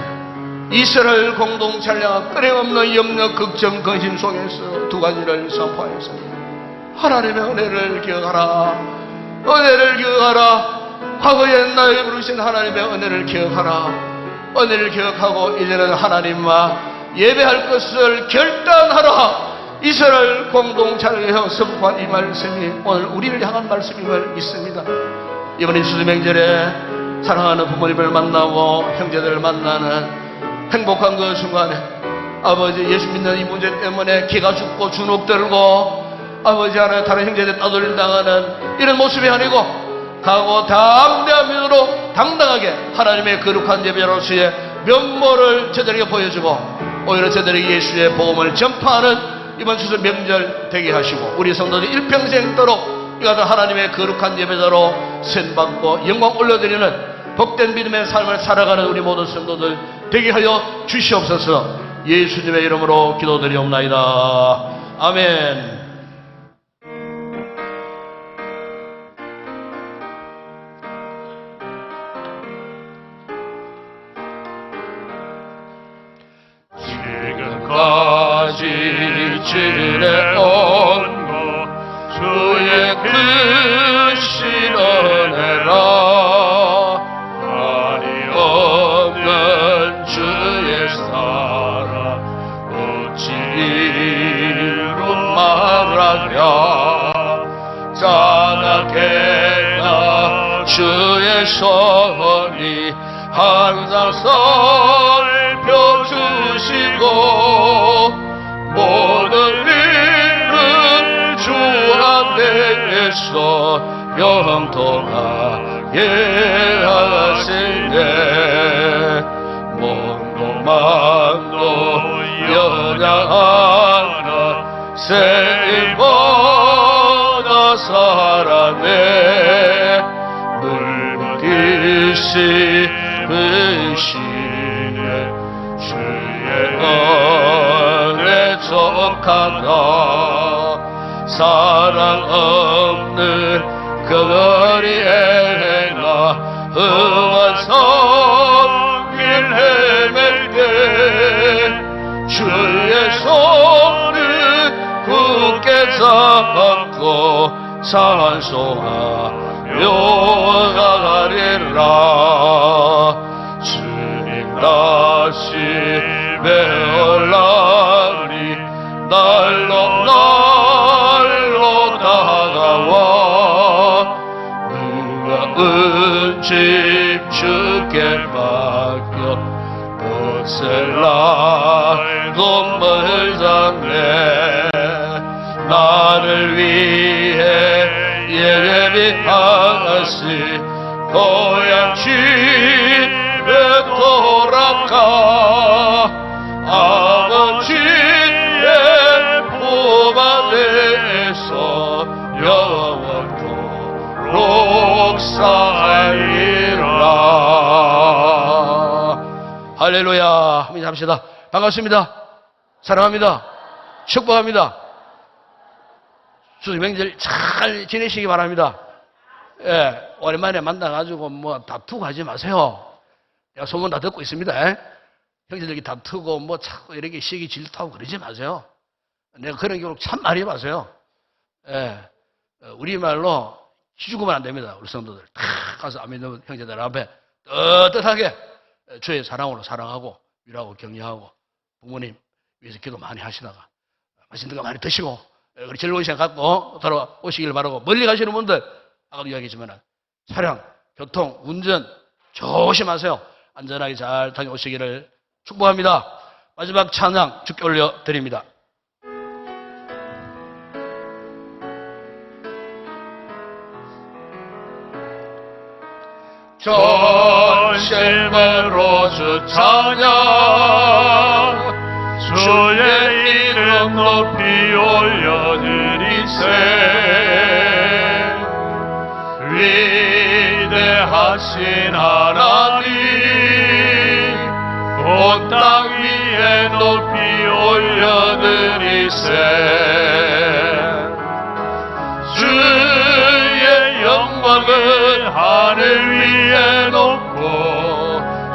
이스라엘 공동체를 향한 끊임없는 염려, 걱정, 근심 속에서 두 가지를 선포하였습니다. 하나님의 은혜를 기억하라. 은혜를 기억하라. 과거에 나에 부르신 하나님의 은혜를 기억하라. 은혜를 기억하고 이제는 하나님과 예배할 것을 결단하라. 이스라엘 공동체를 위해 선포한 이 말씀이 오늘 우리를 향한 말씀임을 믿습니다. 이번 이수주 명절에 사랑하는 부모님을 만나고 형제들을 만나는 행복한 그 순간에 아버지 예수 믿는 이 문제 때문에 기가 죽고 주눅 들고 아버지 하나 다른 형제들 따돌림 당하는 이런 모습이 아니고 가고 담대한 믿음으로 당당하게 하나님의 거룩한 예배로서의 면모를 저들에게 보여주고 오히려 저들에게 예수의 복음을 전파하는 이번 추석 명절 되게 하시고 우리 성도들 일평생도록 이 같은 하나님의 거룩한 예배자로 선받고 영광 올려드리는 복된 믿음의 삶을 살아가는 우리 모든 성도들 되게 하여 주시옵소서. 예수님의 이름으로 기도드리옵나이다. 아멘. 지금까지 지내온 것 주의 크신 은혜라 한이 없는 주의 사랑 어찌 이루 말하랴 자나게나 주의 손이 항상 살펴주시고 모든 일은 주 안에서 영통하게 하시네 몸도 연약하나 세임보다 살아내 물붓기시 그시네 주의 은혜 족하다 사랑 없는 그 거리에나 험한 성길 헤맬 때 주의 손을 굳게 잡고 찬송하며 가리라 주님 다시 배울라니 날로 다가와 누가 은집 주께 맡겨 벗을라도 멀잖네 나를 위해 예배하시 고향 집에 돌아가 아버지의 품 안에서 영원토록 살리라. 할렐루야. 한번 합시다. 반갑습니다. 사랑합니다. 축복합니다. 추석 명절 잘 지내시기 바랍니다. 예, 오랜만에 만나가지고 뭐 다투고 하지 마세요. 내가 소문 다 듣고 있습니다. 예? 형제들끼리 다투고 뭐 자꾸 이렇게 시기 질투하고 그러지 마세요. 내가 그런 경우 참 많이 봐서요. 예, 우리말로 기죽으면 안 됩니다. 우리 성도들 탁 가서 아멘 형제들 앞에 떳떳하게 주의 사랑으로 사랑하고 위로하고 격려하고 부모님 위해서 기도 많이 하시다가 맛있는 거 많이 드시고 우리 즐거운 시간 갖고 돌아오시길 바라고 멀리 가시는 분들 아까도 이야기했지만 차량, 교통, 운전 조심하세요. 안전하게 잘 다녀오시기를 축복합니다. 마지막 찬양 주께 올려드립니다. 전심으로 주 찬양 주의 이름 높이 올려드리세 위대하신 하나님 온 땅 위에 높이 올려드리세 영광을 하늘 위에 놓고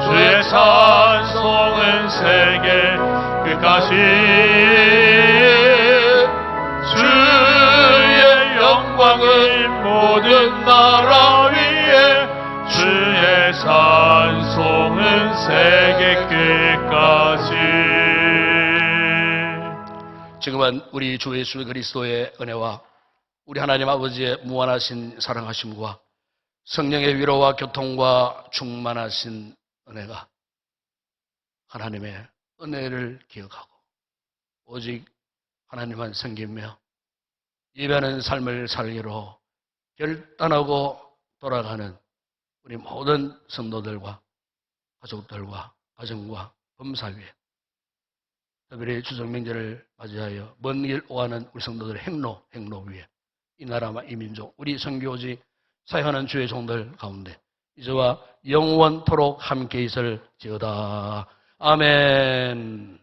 주의 찬송은 세계 끝까지 주의 영광을 모든 나라 위에 주의 찬송은 세계 끝까지. 지금은 우리 주 예수 그리스도의 은혜와 우리 하나님 아버지의 무한하신 사랑하심과 성령의 위로와 교통과 충만하신 은혜가 하나님의 은혜를 기억하고 오직 하나님만 섬기며 예배하는 삶을 살기로 결단하고 돌아가는 우리 모든 성도들과 가족들과 가정과 범사위에 특별히 추석 명절을 맞이하여 먼 길 오가는 우리 성도들의 행로 위에 이 나라와 이 민족 우리 선교지 사역하는 주의 종들 가운데 이제와 영원토록 함께 있을지어다. 아멘.